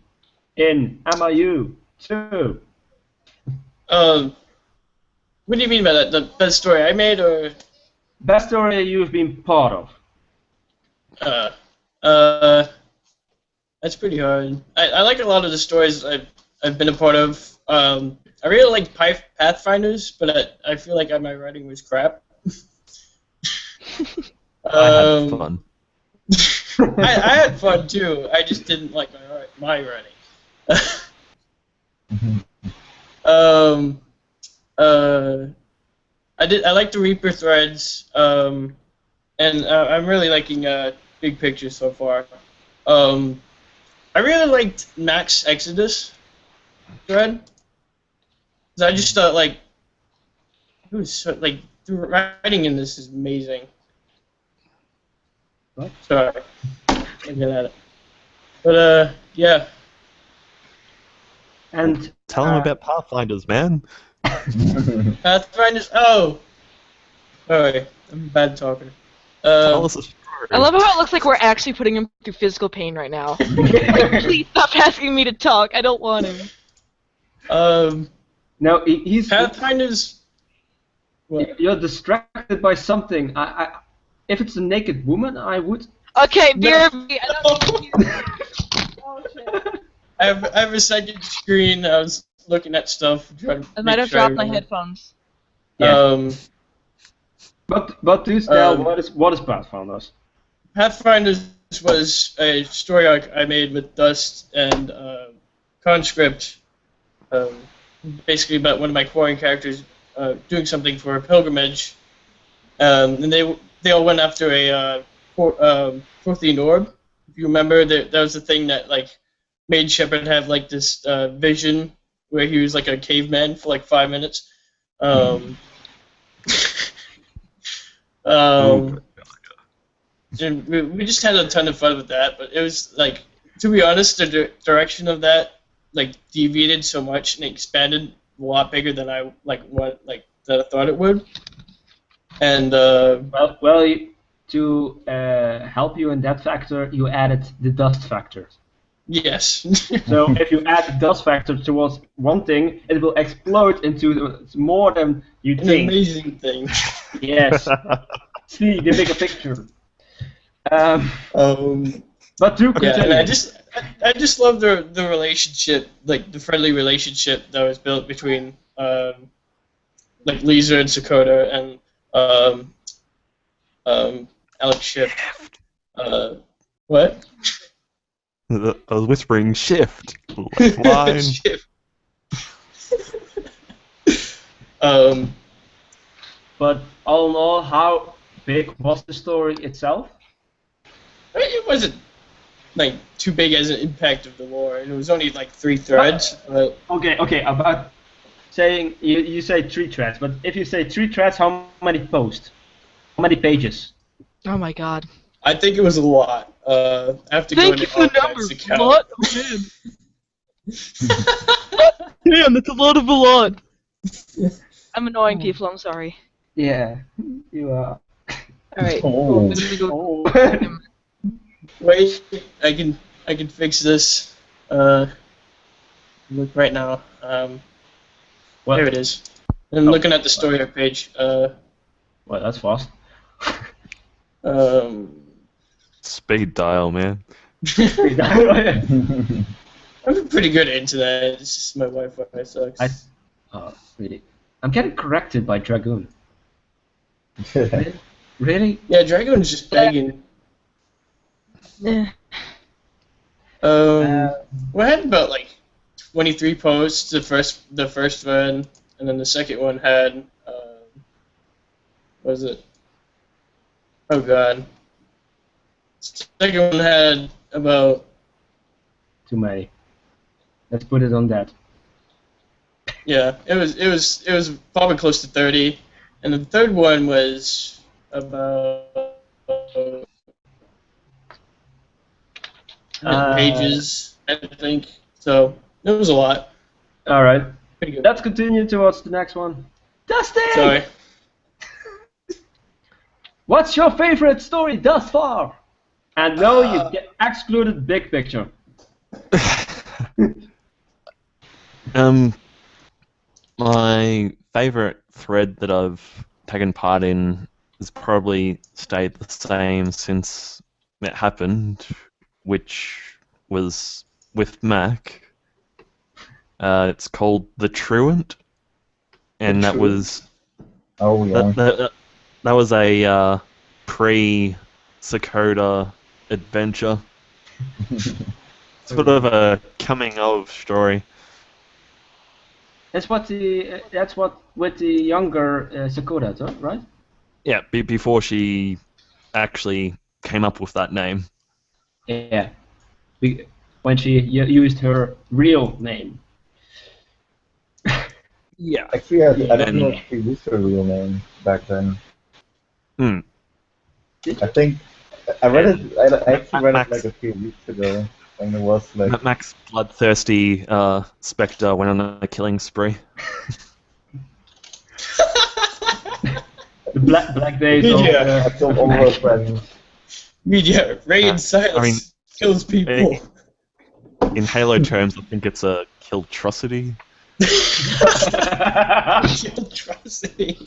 in MIU 2? What do you mean by that? The best story I made, or Best story you've been part of? that's pretty hard. I like a lot of the stories I've been a part of. I really like Pathfinders, but I feel like my writing was crap. I had fun. I had fun too. I just didn't like my writing. I like the Reaper threads, and I'm really liking Big Picture so far. I really liked Max Exodus thread. 'Cause I just thought like it was so, like the writing in this is amazing. What? Sorry, looking at it. But yeah. And Tell him about Pathfinders, man. Pathfinders. Oh, sorry, I'm a bad talker. Tell us a story. I love how it looks like we're actually putting him through physical pain right now. Like, please stop asking me to talk. I don't want him. no, he's Pathfinders. What? you're distracted by something. If it's a naked woman, I would. Okay, No. BRB, I don't need to hear Oh, shit. I have a second screen. I was looking at stuff. Trying to I might make have sure dropped my remember. headphones. Yeah. But do tell, Um, what is Pathfinders? Pathfinders was a story arc I made with Dust and Conscript, basically about one of my core characters doing something for a pilgrimage, and they all went after a Prothean orb. If you remember, that was the thing that like made Shepard have like this vision where he was like a caveman for like 5 minutes. And we just had a ton of fun with that, but it was like, to be honest, the direction of that like deviated so much and expanded a lot bigger than I that I thought it would. And To help you in that factor, you added the dust factor. yes. So if you add the dust factor towards one thing, it will explode into more than you An think. amazing thing. Yes. See the bigger picture. But do Yeah, continue. and I just love the relationship, like the friendly relationship that was built between like Lisa and Sakota and Alex Schiff. What? I was whispering shift. Left line. Schiff. But all in all, how big was the story itself? It wasn't like too big as an impact of the lore. It was only like 3 threads. But Okay, about saying, you say 3 threads, but if you say 3 threads, how many posts? How many pages? Oh my god. I think it was a lot. I have to go Thank into you for the number. Archives to count. What? Oh, man. Damn, that's a lot of a lot. I'm annoying people, I'm sorry. Yeah, you are. Alright, Oh. I'm gonna go. Oh. Wait, I can fix this. Look right now. There it is. I'm looking at the story arc page. Well, that's fast. Speed dial, man. I'm pretty good at internet. It's just my Wi-Fi sucks. Really? I'm getting corrected by Dragoon. Really? Yeah, Dragon's just begging. Eh. We had about like 23 posts. The first one, and then the second one had what was it? Oh god. Second one had about Too many. Let's put it on that. yeah. It was probably close to 30, and the third one was about pages, I think. So it was a lot. All right. Pretty good. Let's continue towards the next one. Dustin! Sorry. What's your favorite story thus far? And no, you get excluded big picture. My favorite thread that I've taken part in has probably stayed the same since it happened, which was with Mac. It's called The Truant, and that was Oh yeah. that was a pre-Sakota adventure, sort of a coming of story. That's what with the younger Sakura, right? Yeah, before she actually came up with that name. Yeah. When she used her real name. Yeah. Actually, I don't know if she used her real name back then. Hmm. I think I read it. I actually read Max. it like a few weeks ago, and it was like Max bloodthirsty Spectre went on a killing spree. The black days Yeah. of I killed all her friends. Media, Ray and Silas I mean, kills people. In Halo terms, I think it's a killtrocity. Atrocity.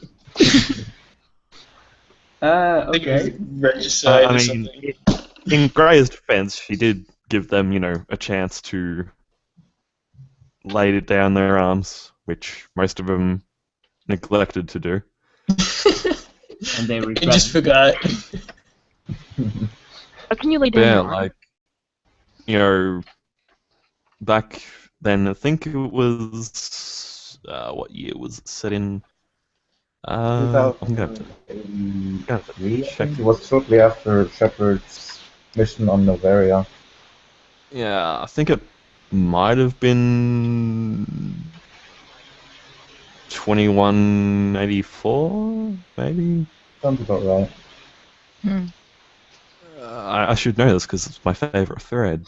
Okay. Regicide I or mean, something. in Grey's defense, she did give them, a chance to lay it down their arms, which most of them neglected to do. And they I regret. just forgot. How can you lay down Yeah, your arm? like, back then, I think it was, what year was it set in? I'm going to 2083, I check. think. It was shortly after Shepard's mission on Novaria. Yeah, I think it might have been 2184, maybe? Sounds about right. I should know this because it's my favorite thread.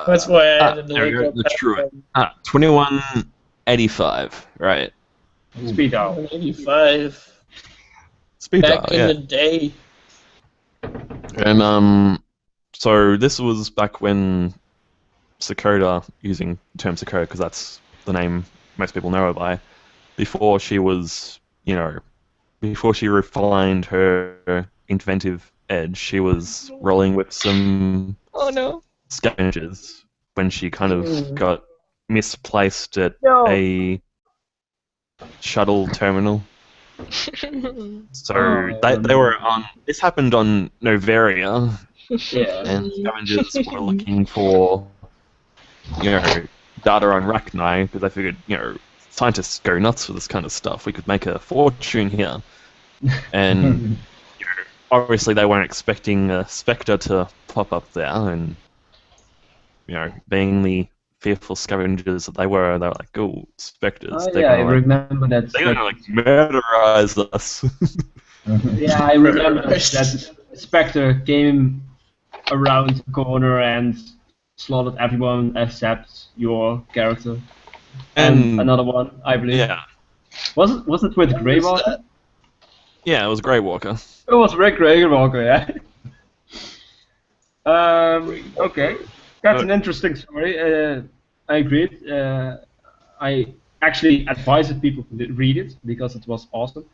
That's why I had to there we look go, up the that Truant. 2185, right. Speed out. 85. Speed Back dial, in yeah. the day. And so this was back when Sakota, using the term Sakota because that's the name most people know her by, before she was, before she refined her inventive edge, she was rolling with some Oh no. scavengers when she kind of got misplaced at No. a shuttle terminal. So they were on. This happened on Novaria, Yeah. and scavengers were looking for, data on Rachni because they figured, scientists go nuts for this kind of stuff. We could make a fortune here, and obviously they weren't expecting a Spectre to pop up there, and being the fearful scavengers that they were like, "Oh, Spectres! Oh, they're yeah, I gonna remember that. they're gonna murderize us." Yeah, I remember that Spectre came around the corner and slaughtered everyone except your character. And another one, I believe. Yeah, Was it with Grey Walker? yeah, it was Grey Walker. It was Rick Grey Walker, yeah. Okay, that's an interesting story. I agreed. I actually advised people to read it because it was awesome.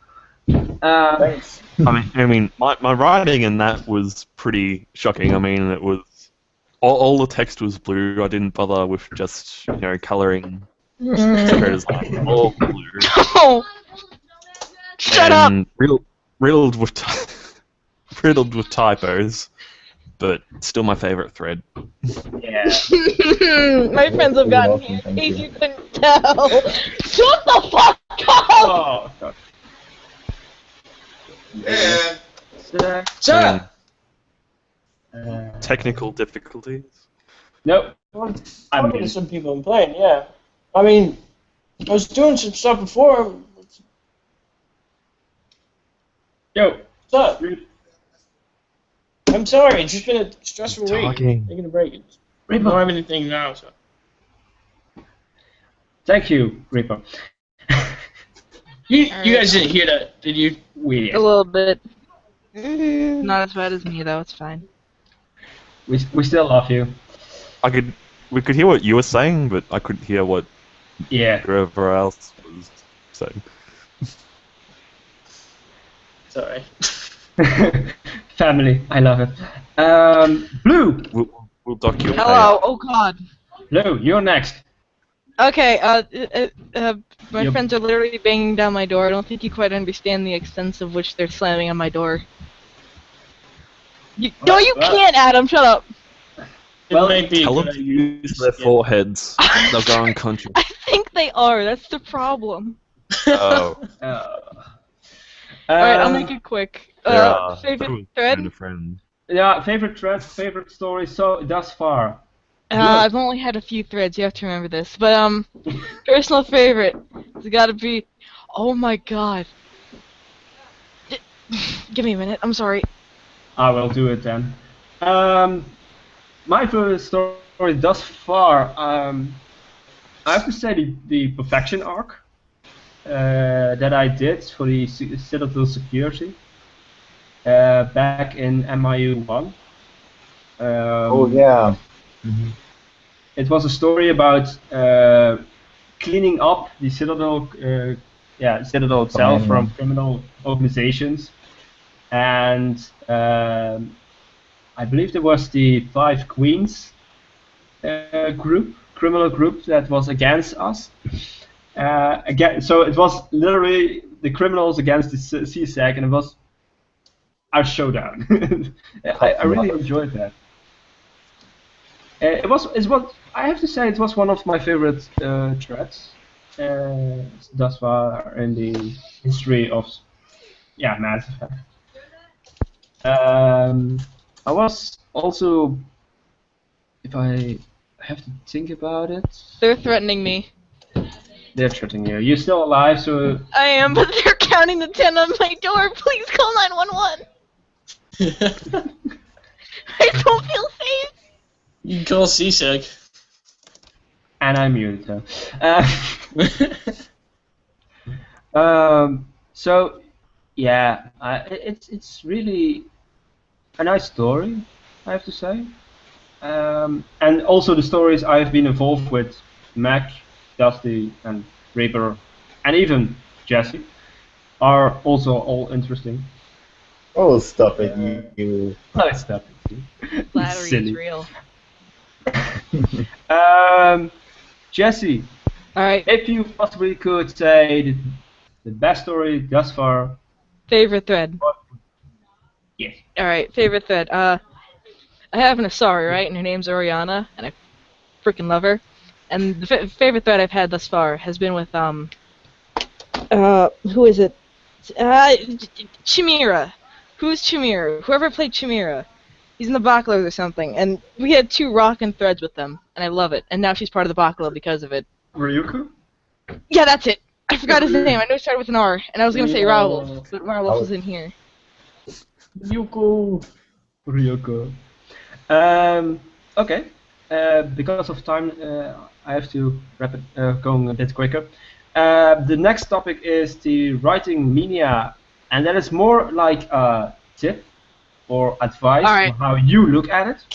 Thanks. I mean, my writing in that was pretty shocking. I mean, it was all the text was blue. I didn't bother with just coloring Sakota's line. All blue. Oh! Shut up! And riddled with riddled with typos, but still my favorite thread. Yeah. My friends have gotten You're welcome, here in thank case you. you couldn't tell. Shut the fuck up! Oh, God. Shut up! Technical difficulties. No. I'm I talking to mean, some people and playing, yeah. I mean, I was doing some stuff before. yo, What's up? I'm sorry. It's just been a stressful week. Talking. Taking a break. I Reaper. don't have anything now. So. Thank you, Reaper. You guys didn't hear that, did you? We A little bit. Not as bad as me though. It's fine. we still love you. We could hear what you were saying, but I couldn't hear what Yeah. whoever else was saying. Sorry. Family, I love it. Blue. We'll dock you. Hello. Oh God. Blue, you're next. Okay. My Yep. friends are literally banging down my door. I don't think you quite understand the extent of which they're slamming on my door. No, you Well- can't, Adam. Shut up. It Well, might be a Tell good them to idea. use their foreheads. They'll go unconscious. I think they are. That's the problem. Oh. Alright, I'll make it quick. Favorite thread? Friend. Yeah, favorite thread, favorite story so thus far. I've only had a few threads, you have to remember this. But, personal favorite. It's gotta be... Oh my god. Give me a minute, I'm sorry. I will do it then. My favorite story thus far, I have to say the perfection arc that I did for the Citadel Security back in MIU 1. Oh yeah. It was a story about cleaning up the Citadel, Citadel itself Mania. from criminal organizations, and I believe there was the Five Queens criminal group that was against us. So it was literally the criminals against the CSEC, and it was our showdown. I really enjoyed that. I have to say, it was one of my favorite threads thus far in the history of Mass Effect. I was also, if I have to think about it, They're threatening me. they're threatening you. You're still alive, so I am, but they're counting the 10 on my door. Please call 911. I don't feel safe. You can call CSEC. and I muted her. So yeah, it's really a nice story, I have to say. And also the stories I've been involved with, Mac, Dusty, and Reaper, and even Jesse, are also all interesting. Oh, stop it, you. Nice stuff. Flattery Silly. is real. Jesse, Alright, if you possibly could say the best story thus far, favorite thread. yes. Alright, favorite thread. I have an Asari, right? And her name's Oriana, and I freaking love her. And the favorite thread I've had thus far has been with, who is it? Chimera. Who's Chimera? Whoever played Chimera. He's in the Bacalou or something. And we had 2 rockin' threads with them, and I love it. And now she's part of the Bacalou because of it. Ryuko? Yeah, that's it. I forgot his name. I know it started with an R, and I was gonna say Raoul, but Raoul is in here. Yuko. Ryuko. Okay. Because of time, I have to wrap it going a bit quicker. The next topic is the writing Mania, and that is more like a tip or advice Alright. on how you look at it.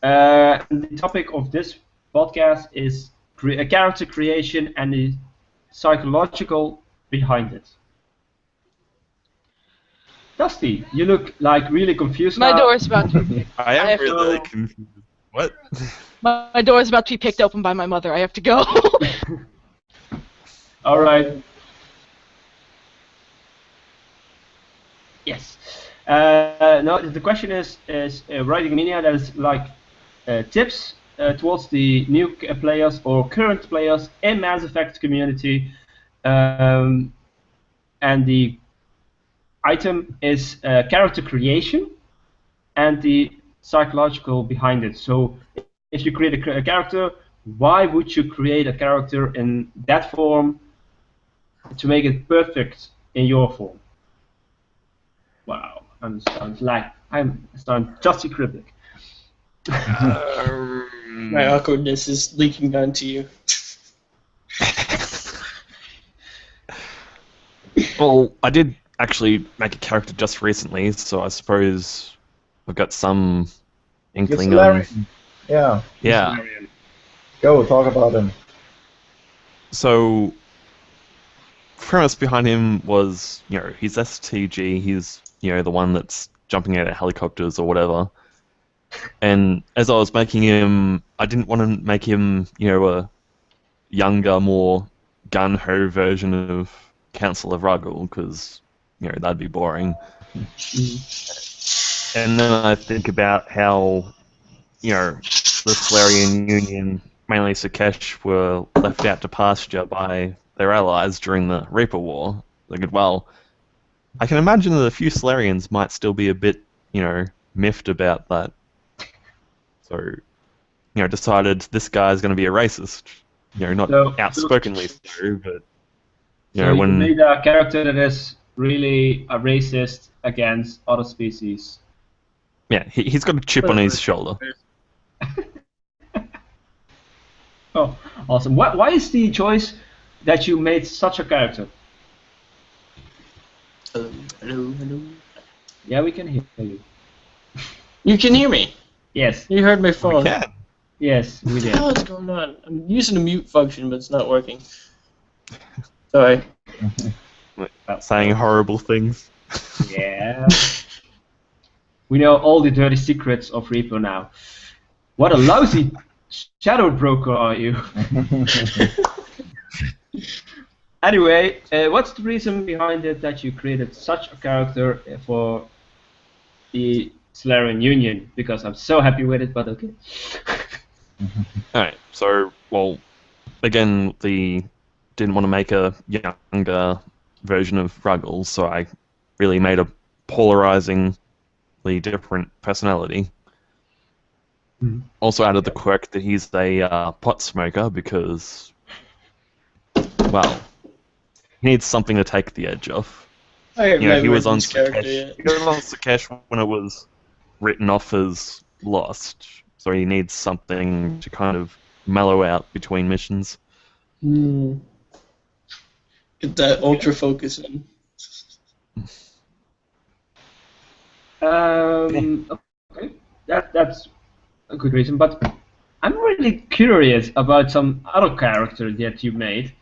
The topic of this podcast is character creation and the psychological behind it. Dusty, you look like really confused My now. door's about to be I I am have really to- confused. What? my door's about to be picked open by my mother. I have to go. All right. Yes. No, the question is writing Mania that is like tips towards the new players or current players in Mass Effect community, and the item is character creation and the psychological behind it. So, if you create a character, why would you create a character in that form to make it perfect in your form? Wow, sounds like I'm starting just cryptic. My awkwardness is leaking onto you. Well, I did actually make a character just recently, so I suppose I've got some inkling on. Yeah. Yeah. Go talk about him. So, premise behind him was, he's STG. He's, the one that's jumping out of helicopters or whatever. And as I was making him, I didn't want to make him, a younger, more gun-ho version of Council of Ruggles, because, that'd be boring. And then I think about how, the Solarian Union, mainly Sakesh, were left out to pasture by their allies during the Reaper War. Like, well, I can imagine that a few Solarians might still be a bit, miffed about that. So, decided this guy's going to be a racist. Not outspokenly so, but So you when made a character that is really a racist against other species. he's got a chip on his shoulder. Oh, awesome. Why is the choice that you made such a character? Hello. Yeah, we can hear you. You can hear me. Yes. You heard my phone. We can. Yes, we What the did. hell is going on? I'm using the mute function, but it's not working. Sorry. Saying horrible things. Yeah. We know all the dirty secrets of Reaper now. What a lousy shadow broker are you? Anyway, what's the reason behind it that you created such a character for the Solarian Union? Because I'm so happy with it, but okay. Alright, so, well, again, didn't want to make a younger version of Ruggles, so I really made a polarizingly different personality. Mhm. Also added the quirk that he's a pot smoker because, well, he needs something to take the edge off. I have never He was met on this character Sakesh. yet. He was on Sakesh when it was written off as lost, so he needs something to kind of mellow out between missions. Get that ultra focus in. Okay, that's a good reason, but I'm really curious about some other character that you made.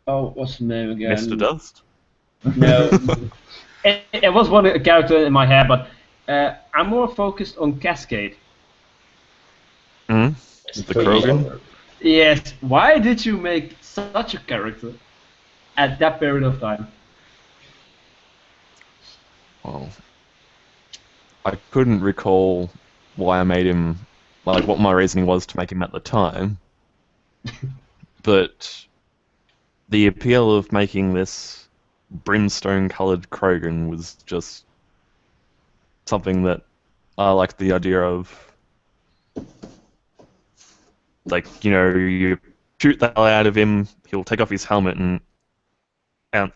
What's the name again? Mr. Dust? No, it was one character in my head, but I'm more focused on Cascade. The Krogan? Yes, why did you make such a character at that period of time? Well, I couldn't recall why I made him, like what my reasoning was to make him at the time. But the appeal of making this brimstone-coloured Krogan was just something that I liked the idea of. Like, you shoot the hell out of him, he'll take off his helmet, and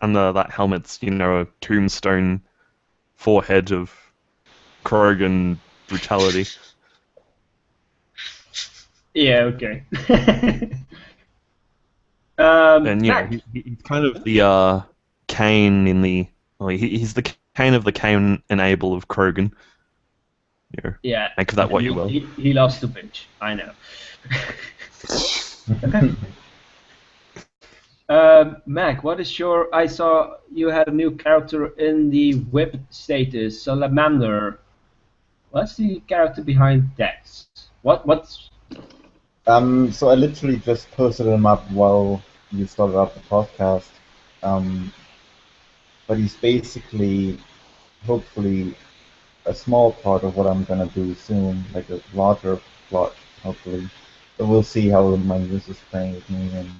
under that helmet's, a tombstone forehead of Krogan brutality. Yeah, okay. And Mac. he's kind of the Cain in the. Well, he's the Cain of the Cain and Abel of Krogan. Yeah. Make of that what you will. He loves to bitch. I know. Mac, what is your? I saw you had a new character in the whip status, Salamander. What's the character behind that? What's? So I literally just posted him up while you started up the podcast. But he's basically, hopefully, a small part of what I'm gonna do soon, like a larger plot, hopefully. But we'll see how my news is playing with me, and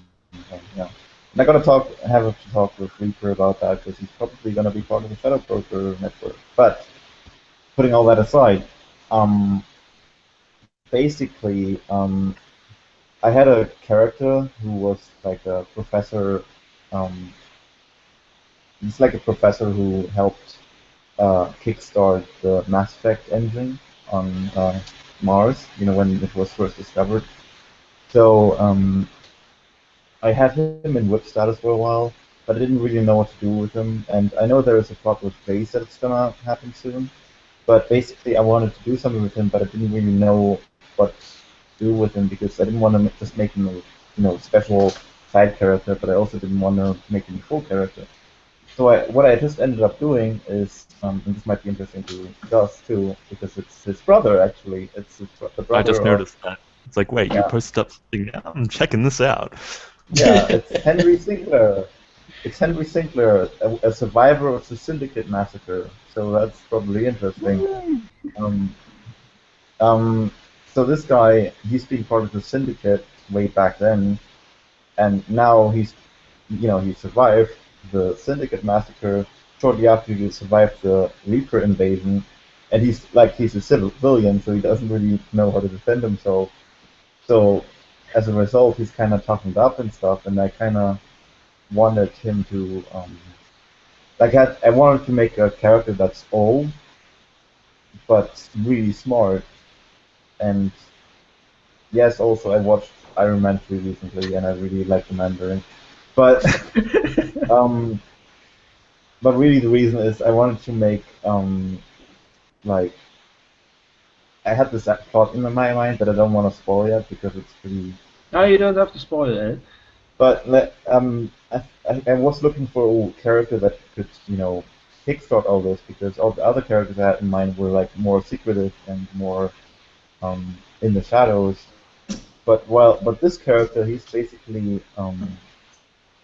yeah. I'm not gonna have to talk with Reaper about that because he's probably gonna be part of the Shadow Broker network. But putting all that aside, basically, I had a character who was like a professor. He's like a professor who helped kickstart the Mass Effect engine on Mars. You know, when it was first discovered. So I had him in whip status for a while, but I didn't really know what to do with him. And I know there is a plot with Face that it's gonna happen soon. But basically, I wanted to do something with him, but I didn't really know what to do with him because I didn't want to just make him a special side character, but I also didn't want to make him a full character. So what I just ended up doing is, and this might be interesting to Gus too, because it's his brother actually. It's the I brother just of noticed that. It's like, wait, you yeah, posted up something now? I'm checking this out. yeah. It's Henry Sinclair. It's Henry Sinclair, a survivor of the Syndicate massacre. So that's probably interesting. Um, um, so this guy, he's been part of the Syndicate way back then, and now he survived the Syndicate massacre shortly after he survived the Reaper invasion, and he's a civilian, so he doesn't really know how to defend himself. So as a result, he's kind of toughened up and stuff, and I kind of wanted him to I wanted to make a character that's old but really smart. And yes, also I watched Iron Man 3 recently, and I really like the Mandarin. But um, but really the reason is I wanted to make like I had this plot in my mind that I don't want to spoil yet because it's pretty. No, you don't have to spoil it. But I was looking for a character that could kickstart all this because all the other characters I had in mind were like more secretive and more in the shadows. But this character, he's basically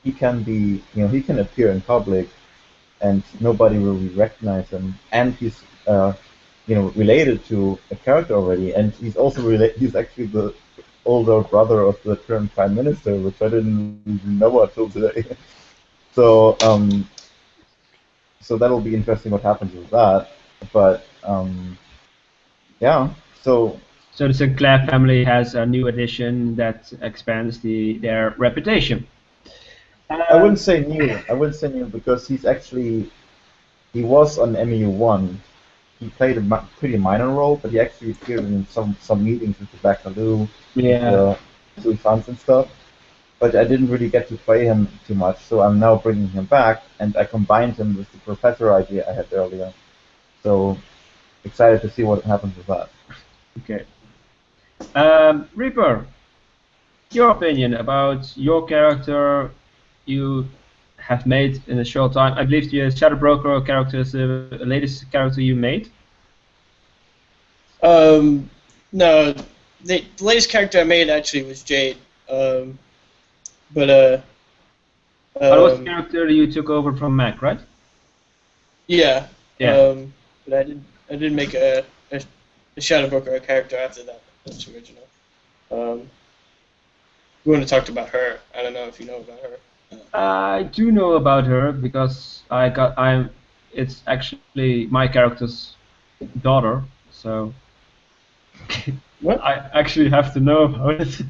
he can be he can appear in public and nobody will recognize him, and he's related to a character already, and he's also he's actually the older brother of the current prime minister, which I didn't even know until today. So so that'll be interesting what happens with that. But yeah, so So the Sinclair family has a new addition that expands their reputation. I wouldn't say new. I wouldn't say new because he was on MU1. He played a pretty minor role, but he actually appeared in some meetings with the Bacalou, with Yeah. the fans and stuff. But I didn't really get to play him too much, so I'm now bringing him back, and I combined him with the professor idea I had earlier. So excited to see what happens with that. Okay. Reaper, your opinion about your character you have made in a short time. I believe the Shadow Broker character is the latest character you made. No, the latest character I made actually was Jade. But That was the character you took over from Mac, right? yeah. Yeah. But I did make a Shadow Broker character after that. That's original. We want to talk about her. I don't know if you know about her. I do know about her because it's actually my character's daughter, so What? I actually have to know about it.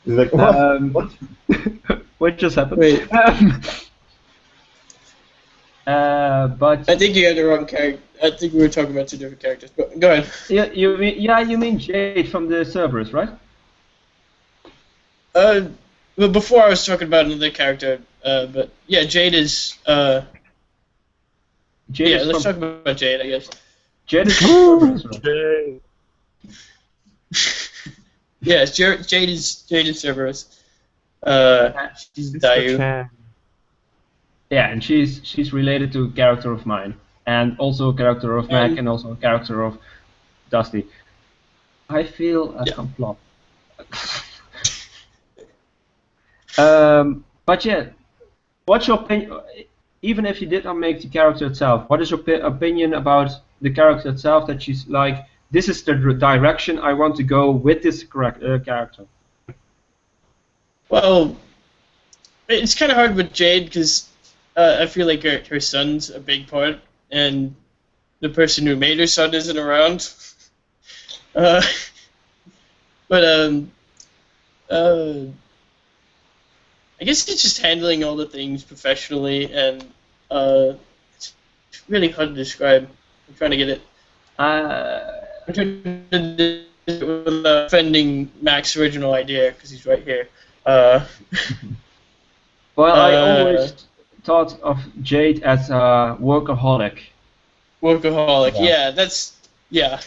He's like, what? What? What just happened? Wait. But I think you have the wrong character. I think we were talking about two different characters. But go ahead. you mean Jade from the Cerberus, right? Well, before I was talking about another character. But yeah, Jade is. Jade Yeah, is let's from, talk about Jade, I guess. Jade is from Cerberus, right? Yes, Jade is Cerberus. She's Dayu. Yeah, and she's related to a character of mine, and also a character of Mac, and also a character of Dusty. I feel a complot. But yeah, what's your opinion? Even if you did not make the character itself, what is your opinion about the character itself? That she's like, this is the direction I want to go with this character. Well, it's kind of hard with Jade because I feel like her son's a big part, and the person who made her son isn't around. But I guess it's just handling all the things professionally and really hard to describe. I'm trying to get it. Uh, I'm trying to do it without offending Mac's original idea because he's right here. well, I always thought of Jade as a workaholic. Workaholic. Yeah. Yeah.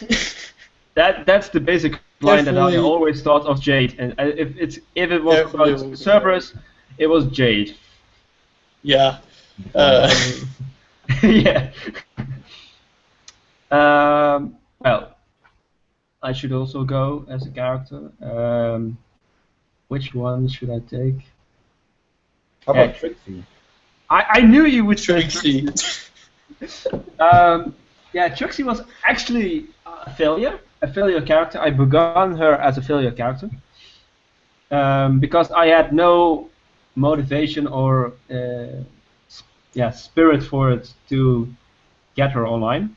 That's the basic line that I Definitely. always thought of Jade. And if it was Definitely about workaholic. Cerberus, it was Jade. Yeah. Yeah. Well, I should also go as a character. Which one should I take? How about Hey. Trixie? I knew you would say Trixie. Yeah, Trixie was actually a failure character. I began her as a failure character because I had no motivation or spirit for it to get her online.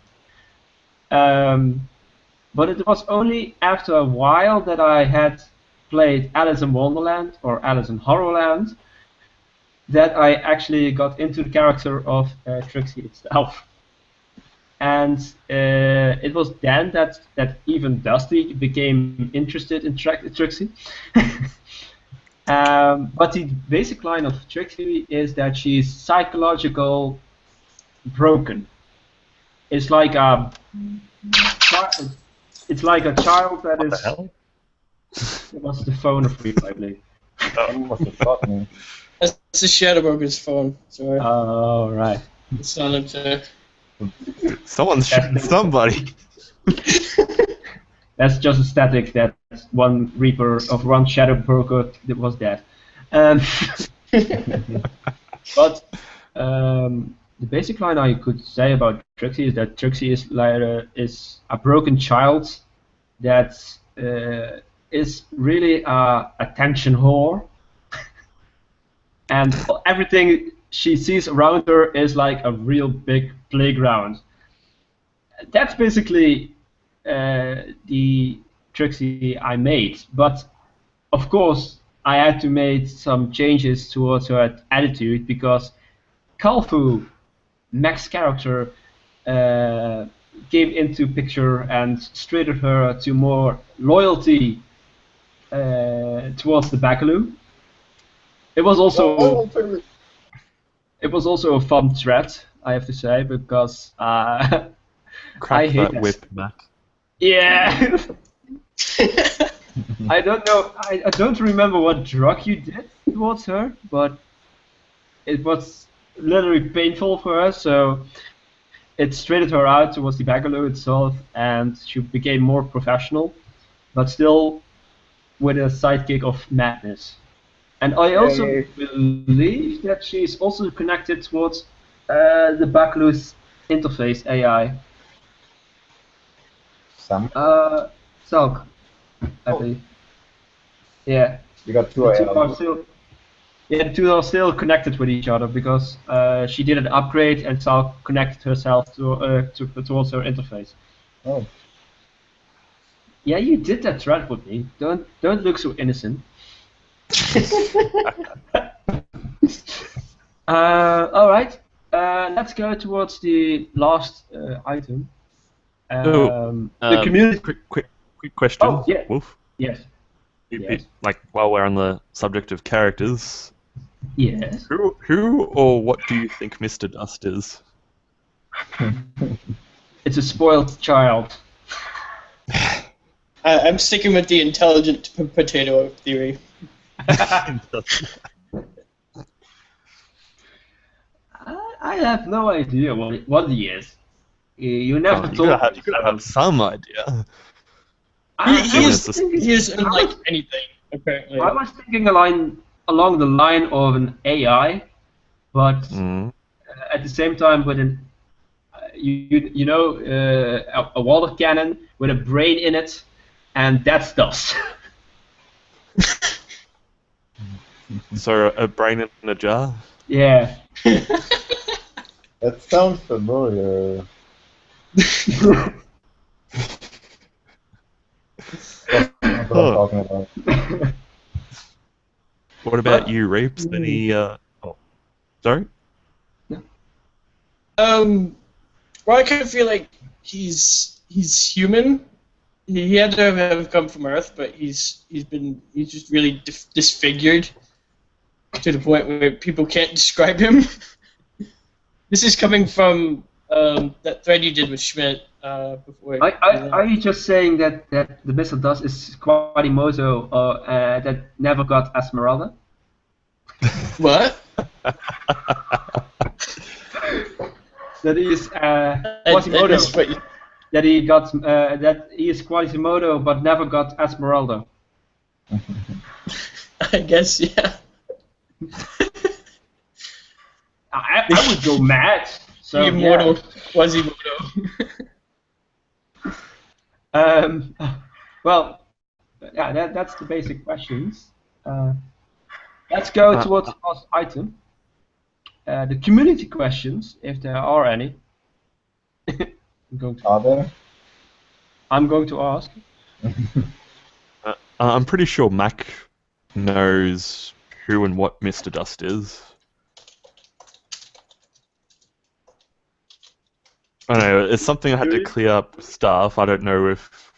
But it was only after a while that I had played Alice in Wonderland or Alice in Horrorland that I actually got into the character of Trixie itself. And it was then that even Dusty became interested in Trixie. But the basic line of Trixie is that she's psychological broken. It's like a child that What the is. hell? It was the phone of me, I believe. Someone must have shot me. That's the Shadowbroker's phone. Sorry. Oh, right. It's not up to. Someone's shooting somebody. That's just a static that one Reaper of one Shadow Broker that was dead. But the basic line I could say about Trixie is that Trixie is is a broken child that is really a attention whore, and everything she sees around her is like a real big playground. That's basically the Trixie I made, but of course I had to make some changes towards her attitude because Kalfu, Mac's character, came into picture and straightened her to more loyalty towards the Bacalou. It was also a fun threat, I have to say, because I Crack hate that whip, Mac. Yeah. I don't know. I don't remember what drug you did towards her, but it was literally painful for her. So it straightened her out towards the Bacalou itself, and she became more professional, but still with a sidekick of madness. And I also believe that she's also connected towards the Bacalou's interface AI. Some. Salk, I Oh. believe. Yeah. You got two The two AI. are still, the two are still connected with each other because she did an upgrade and Salk connected herself towards her interface. Oh. Yeah, you did that thread with me. Don't look so innocent. All right. Let's go towards the last item. The community. Quick question, Oh, yeah. Wolf. Yes. Yes. Like while we're on the subject of characters, Yes. who or what do you think Mr. Dust is? It's a spoiled child. I'm sticking with the intelligent potato theory. I have no idea what he is. You never you told gotta me. have some idea. He was is unlike anything, apparently. I was thinking along the line of an AI, but at the same time with an a water cannon with a brain in it, and that's dust. So a brain in a jar. Yeah. That sounds familiar. That's not what I'm talking about. What about you, Reeps? Any? Oh, sorry. Well, I kind of feel like he's human. He had to have come from Earth, but he's just really disfigured to the point where people can't describe him. This is coming from that thread you did with Schmidt before. Are you just saying that the missile dust is Quasimodo that never got Esmeralda? What? That he is Quasimodo. That he got that he is Quasimodo but never got Esmeralda. I guess, yeah. I would go mad. So Immortal Quasimodo. Well, yeah, that's the basic questions. Let's go towards the last item. The community questions, if there are any. I'm going to ask. I'm pretty sure Mac knows who and what Mr. Dust is. I don't know, it's something I had to clear up stuff. I don't know if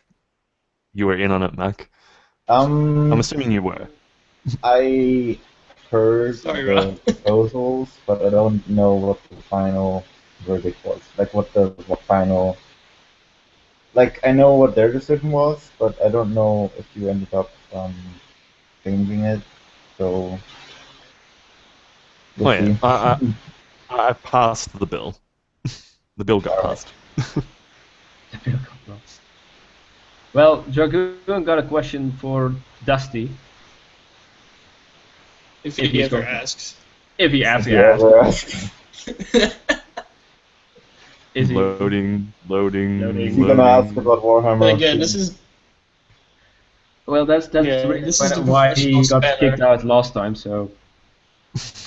you were in on it, Mac. I'm assuming you were. I heard the proposals, but I don't know what the final verdict was. Like what final. Like I know what their decision was, but I don't know if you ended up changing it. So. Oh yeah, I passed the bill. The bill got passed. The bill got passed. Well, Dragoon got a question for Dusty. If he ever asks. If he asks. Is he loading? Is he gonna ask about Warhammer? But again, this is. Well, that's the reason why he got kicked out last time. So.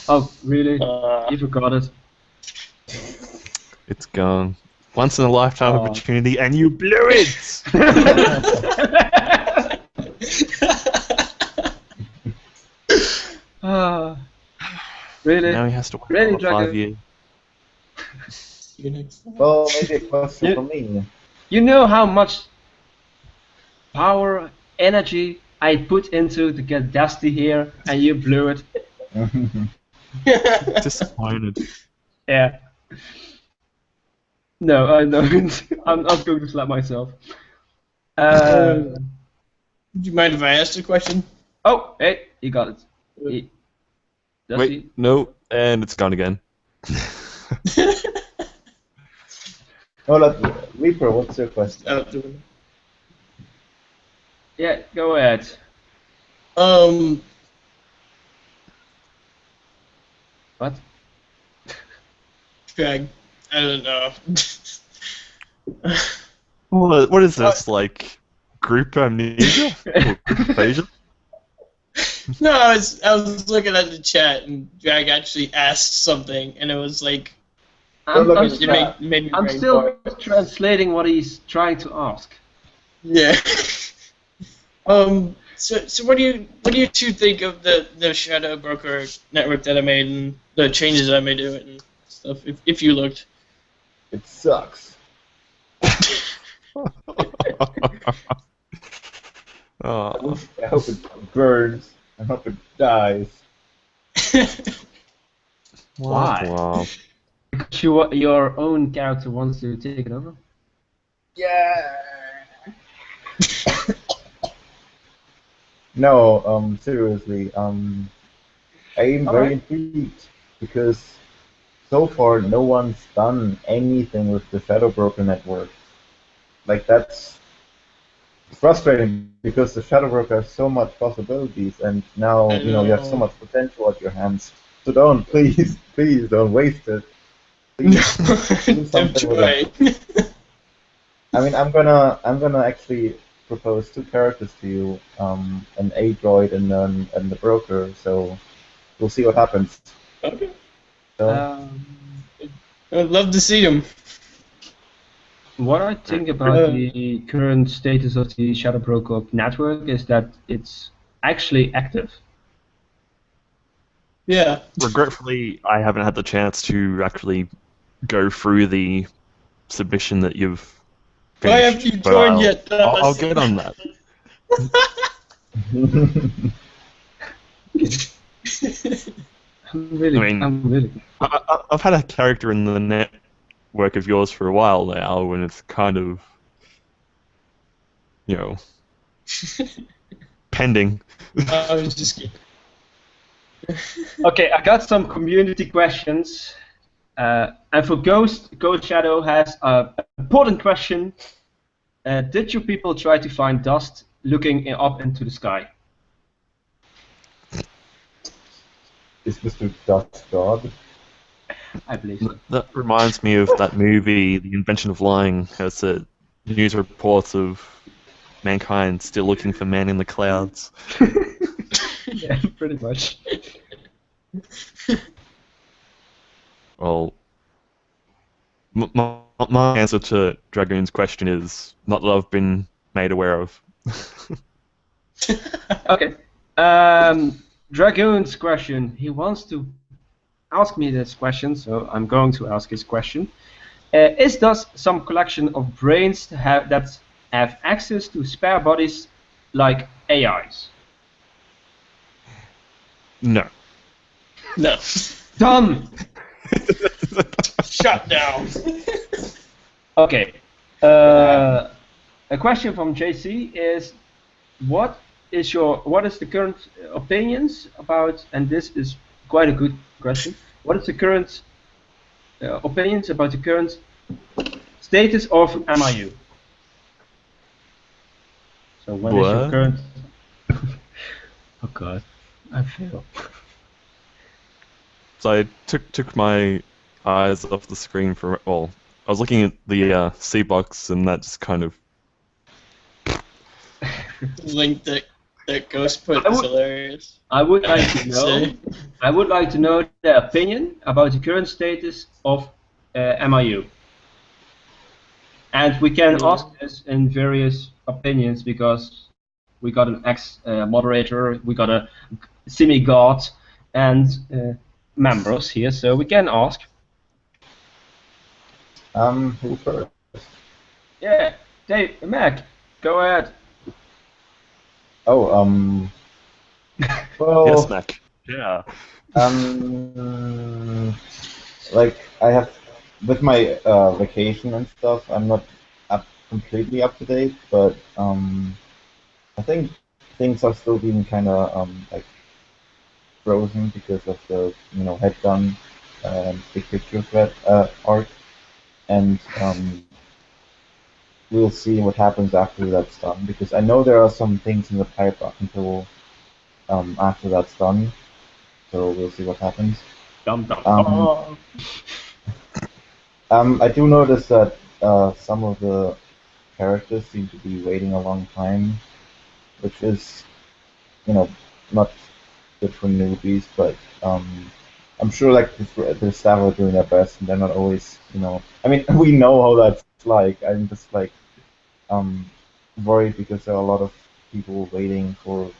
Oh, really? You forgot it. It's gone. Once in a lifetime opportunity, and you blew it! Really? Now he has to wait for 5 years. Well, maybe a question for me. You know how much power, energy I put into to get Dusty here, and you blew it. Disappointed. Yeah. No, I don't. I'm not going to slap myself. Would you mind if I asked a question? Oh, hey, he got it. Wait, no, and it's gone again. Reaper, what's your question? Yeah, go ahead. What? Drag. I don't know. What is this, like, group amnesia? Or group aphasia? No, I was looking at the chat and Drag actually asked something, and it was like, I'm made me I'm still translating what he's trying to ask. Yeah. So what do you two think of the Shadow Broker network that I made and the changes I made to it and stuff? If you looked. It sucks. Oh. I hope it burns. I hope it dies. Why? Wow. Because your own character wants to take it over? Yeah. No, seriously, I am very intrigued because so far no one's done anything with the Shadow Broker network. Like that's frustrating because the Shadow Broker has so much possibilities and now you have so much potential at your hands. So please don't waste it. Please do something with it. I mean, I'm gonna actually propose 2 characters to you, an A-droid and the broker. So we'll see what happens. Okay. So, I'd love to see them. What I think about the current status of the Shadow Broker network is that it's actually active. Yeah. Regretfully, I haven't had the chance to actually go through the submission that you've Why finished. haven't you but joined I'll- yet? I'll get on that. I'm really. I've had a character in the network of yours for a while now, and it's kind of, pending. I was just kidding. Okay, I got some community questions. And for Ghost Shadow has an important question. Did you people try to find dust looking up into the sky? Is Mr. Dust God? I believe so. That reminds me of that movie, The Invention of Lying. It's a news reports of mankind still looking for man in the clouds. Yeah, pretty much. Well, my answer to Dragoon's question is not that I've been made aware of. Okay. Dragoon's question. He wants to ask me this question, so I'm going to ask his question. Is thus some collection of brains that have access to spare bodies like AIs? No. No. Done! Shut down. Okay. A question from JC is, what is the current opinions about, and this is quite a good question, what is the current opinions about the current status of MIU? So what is your What? current... Oh god, I fail. So I took my eyes off the screen for, well, I was looking at the C box, and that just kind of... Link that Ghost put is hilarious. I would like to know. I would like to know the opinion about the current status of MIU. And we can ask this in various opinions because we got an ex-moderator, we got a semi-god, and members here, so we can ask. Who first? Yeah, Dave, Mac, go ahead. Oh, well, Yes, Mac. Yeah. like I have with my vacation and stuff, I'm not completely up to date, but I think things are still being kind of like frozen because of the headgun big picture threat arc, and we'll see what happens after that's done, because I know there are some things in the pipe up until after that's done, so we'll see what happens. I do notice that some of the characters seem to be waiting a long time, which is, not good for newbies, but I'm sure like the staff are doing their best, and they're not always, I mean, we know how that's like. I'm just like worried because there are a lot of people waiting for,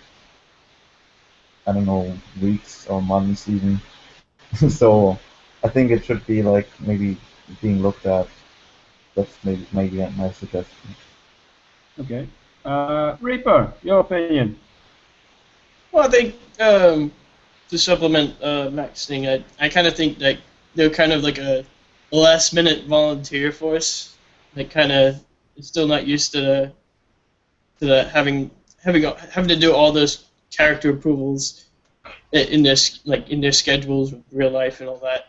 I don't know, weeks or months even. So I think it should be like maybe being looked at. That's maybe my suggestion. Okay. Reaper, your opinion. Well, I think to supplement Mac's thing, I kind of think that they're kind of like a last-minute volunteer force. They kind of still not used to the having to do all those character approvals in their schedules with real life and all that.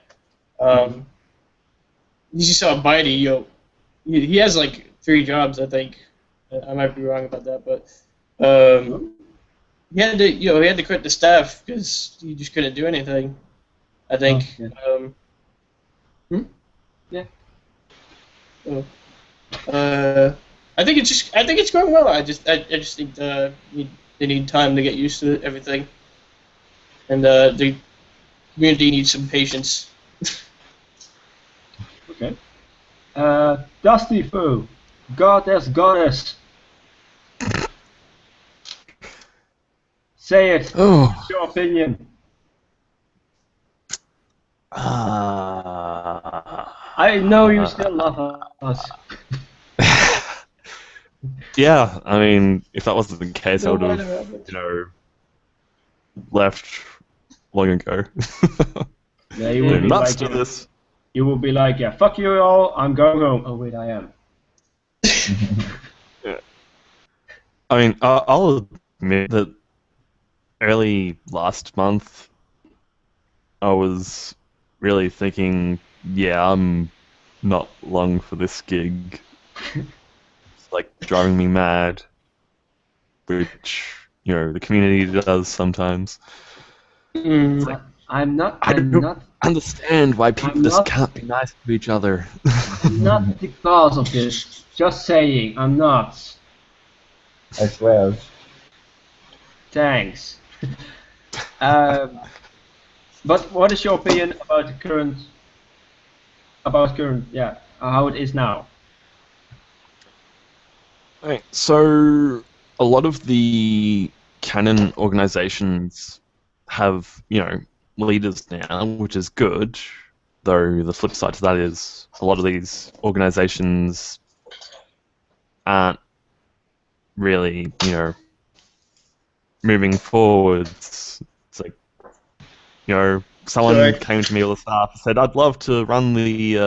You saw Bitey, he has like 3 jobs, I think. I might be wrong about that, but he had to quit the staff because he just couldn't do anything. I think. Oh, yeah. Yeah. I think it's going well. I just think they need time to get used to everything, and the community needs some patience. Okay. Dusty Foo, goddess. Say it. Oh. What's your opinion? I know you still love us. Yeah, I mean, if that wasn't the case, I No would matter have, how much. you know, left long ago. Yeah, you will Doing be nuts like, to this. you will be like, yeah, fuck you all, I'm going home. Oh wait, I am. I mean, I'll admit that early last month, I was really thinking, yeah, I'm not long for this gig. It's like driving me mad, which, you know, the community does sometimes. It's like, I'm not. I I'm don't not. understand why people I'm just not. can't be nice to each other. I'm not the cause of this. Just saying, I'm not. I swear. Thanks. Um, but what is your opinion about the current? Yeah, how it is now? Right, so a lot of the canon organizations have, you know, leaders now, which is good. Though the flip side to that is a lot of these organizations aren't really, you know, moving forwards. It's like, you know, someone Sorry. came to me with the staff and said, "I'd love to run the, you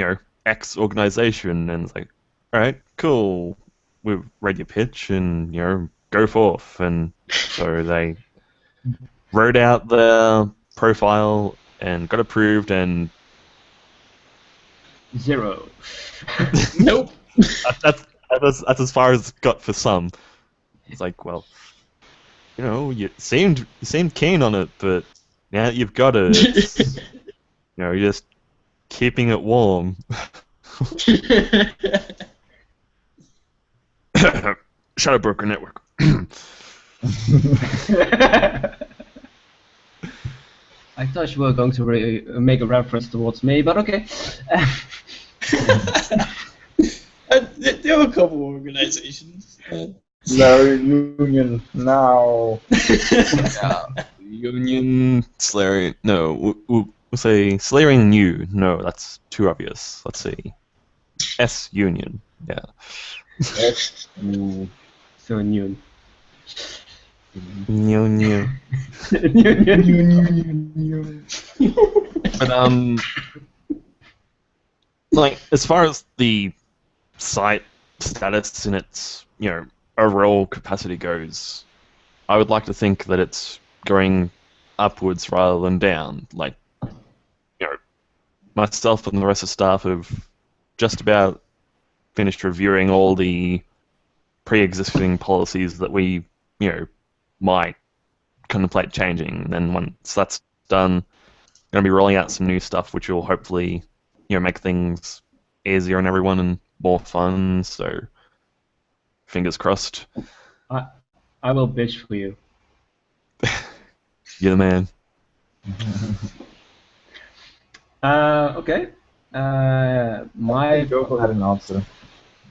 know, X organization," and it's like, all right, cool. We've read your pitch, and you know, go forth. And so they wrote out their profile and got approved, and 0. Nope. that's as far as it got for some. It's like, well, you know, you seemed keen on it, but now that you've got it, it's, you know, you're just keeping it warm. Shadow Broker Network. I thought you were going to make a reference towards me, but okay. There were a couple organizations. Larry Union now. Union Slayer. No, we'll say Slayering New. No, that's too obvious. Let's see. S Union. Yeah. S U So new. New new. But like as far as the site status and its, you know, overall capacity goes, I would like to think that it's going upwards rather than down. Like, you know, myself and the rest of the staff have just about finished reviewing all the pre-existing policies that we, you know, might contemplate changing. And once that's done, I'm going to be rolling out some new stuff, which will hopefully, you know, make things easier on everyone and more fun. So, fingers crossed. I will bitch for you. You're the man. Okay. My Joko had an answer.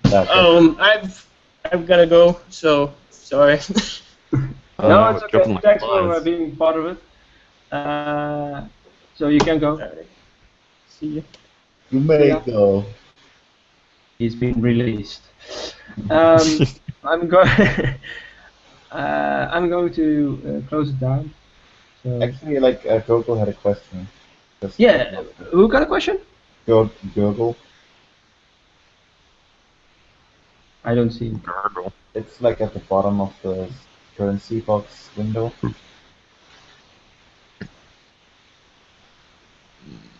I've gotta go. So sorry. No, it's we're okay. dropping like Thanks for flies. being part of it. So you can go. Alright. See you. You may Yeah. go. He's been released. I'm going. I'm going to close it down. So Actually, like Gurgle had a question. Just yeah, who got a question? Gurgle. I don't see. Gargle. It's like at the bottom of the currency box window.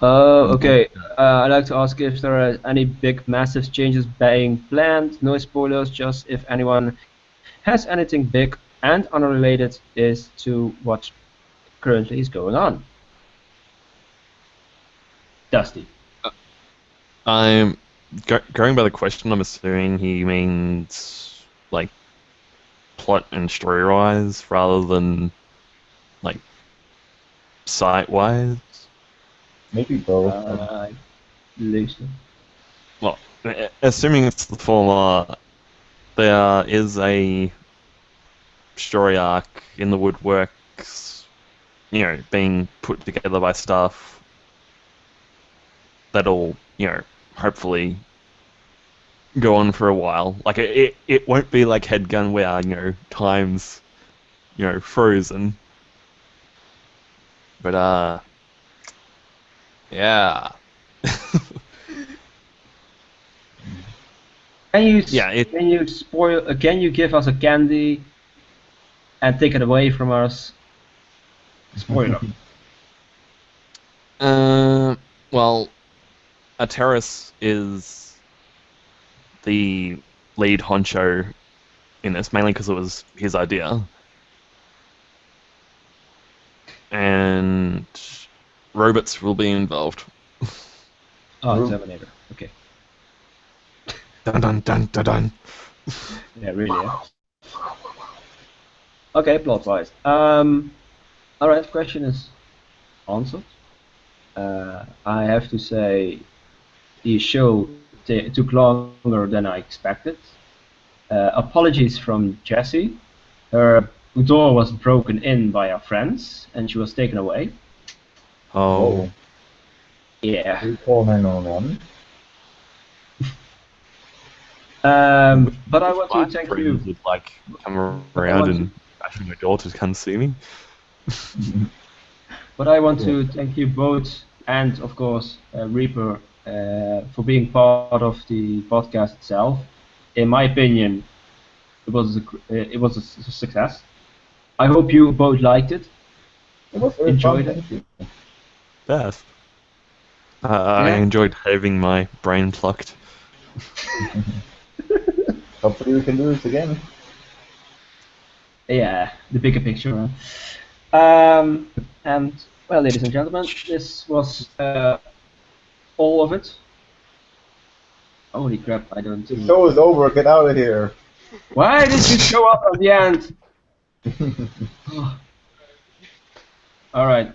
Okay. I'd like to ask if there are any big, massive changes being planned. No spoilers, just if anyone has anything big and unrelated is to what currently is going on. Dusty. I'm going by the question. I'm assuming he means like plot and story wise rather than like site wise. Maybe both. Loosely. Well, assuming it's the former, there is a story arc in the woodworks, you know, being put together by staff that'll, hopefully go on for a while. Like it won't be like Headgun where, time's, frozen. But yeah. Can you spoil? Can you give us a candy and take it away from us? Spoiler. Well, Ateris is the lead honcho in this, mainly because it was his idea. And robots will be involved. Oh, Terminator. Okay. Dun dun dun dun dun. Yeah, really. Yeah. Okay, plot-wise. Alright, question is answered. I have to say, the show took longer than I expected. Apologies from Jessie. Her door was broken in by her friends, and she was taken away. Oh. Yeah. We call 911. But I want to thank you. Would, like, come around and actually my daughters can see me. But I want to thank you both, and of course Reaper, for being part of the podcast itself. In my opinion, it was a success. I hope you both liked it. It was very Enjoyed fun, it. thank you. Beth. I enjoyed having my brain plucked. Hopefully we can do this again. Yeah, the bigger picture. And well, ladies and gentlemen, this was all of it. Holy crap! I don't. The show is over, get out of here. Why did you show up at the end? All right.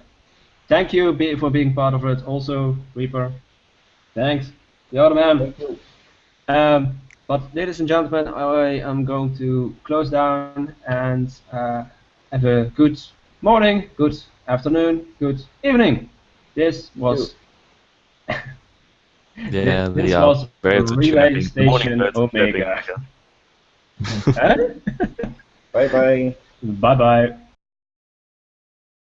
Thank you for being part of it. Also, Reaper. Thanks. The other man. Thank you. But ladies and gentlemen, I am going to close down and have a good morning, good afternoon, good evening. This was Yeah, this the was birds are Relay chirping. Station Morning birds are chirping. Omega. Bye bye. Bye bye.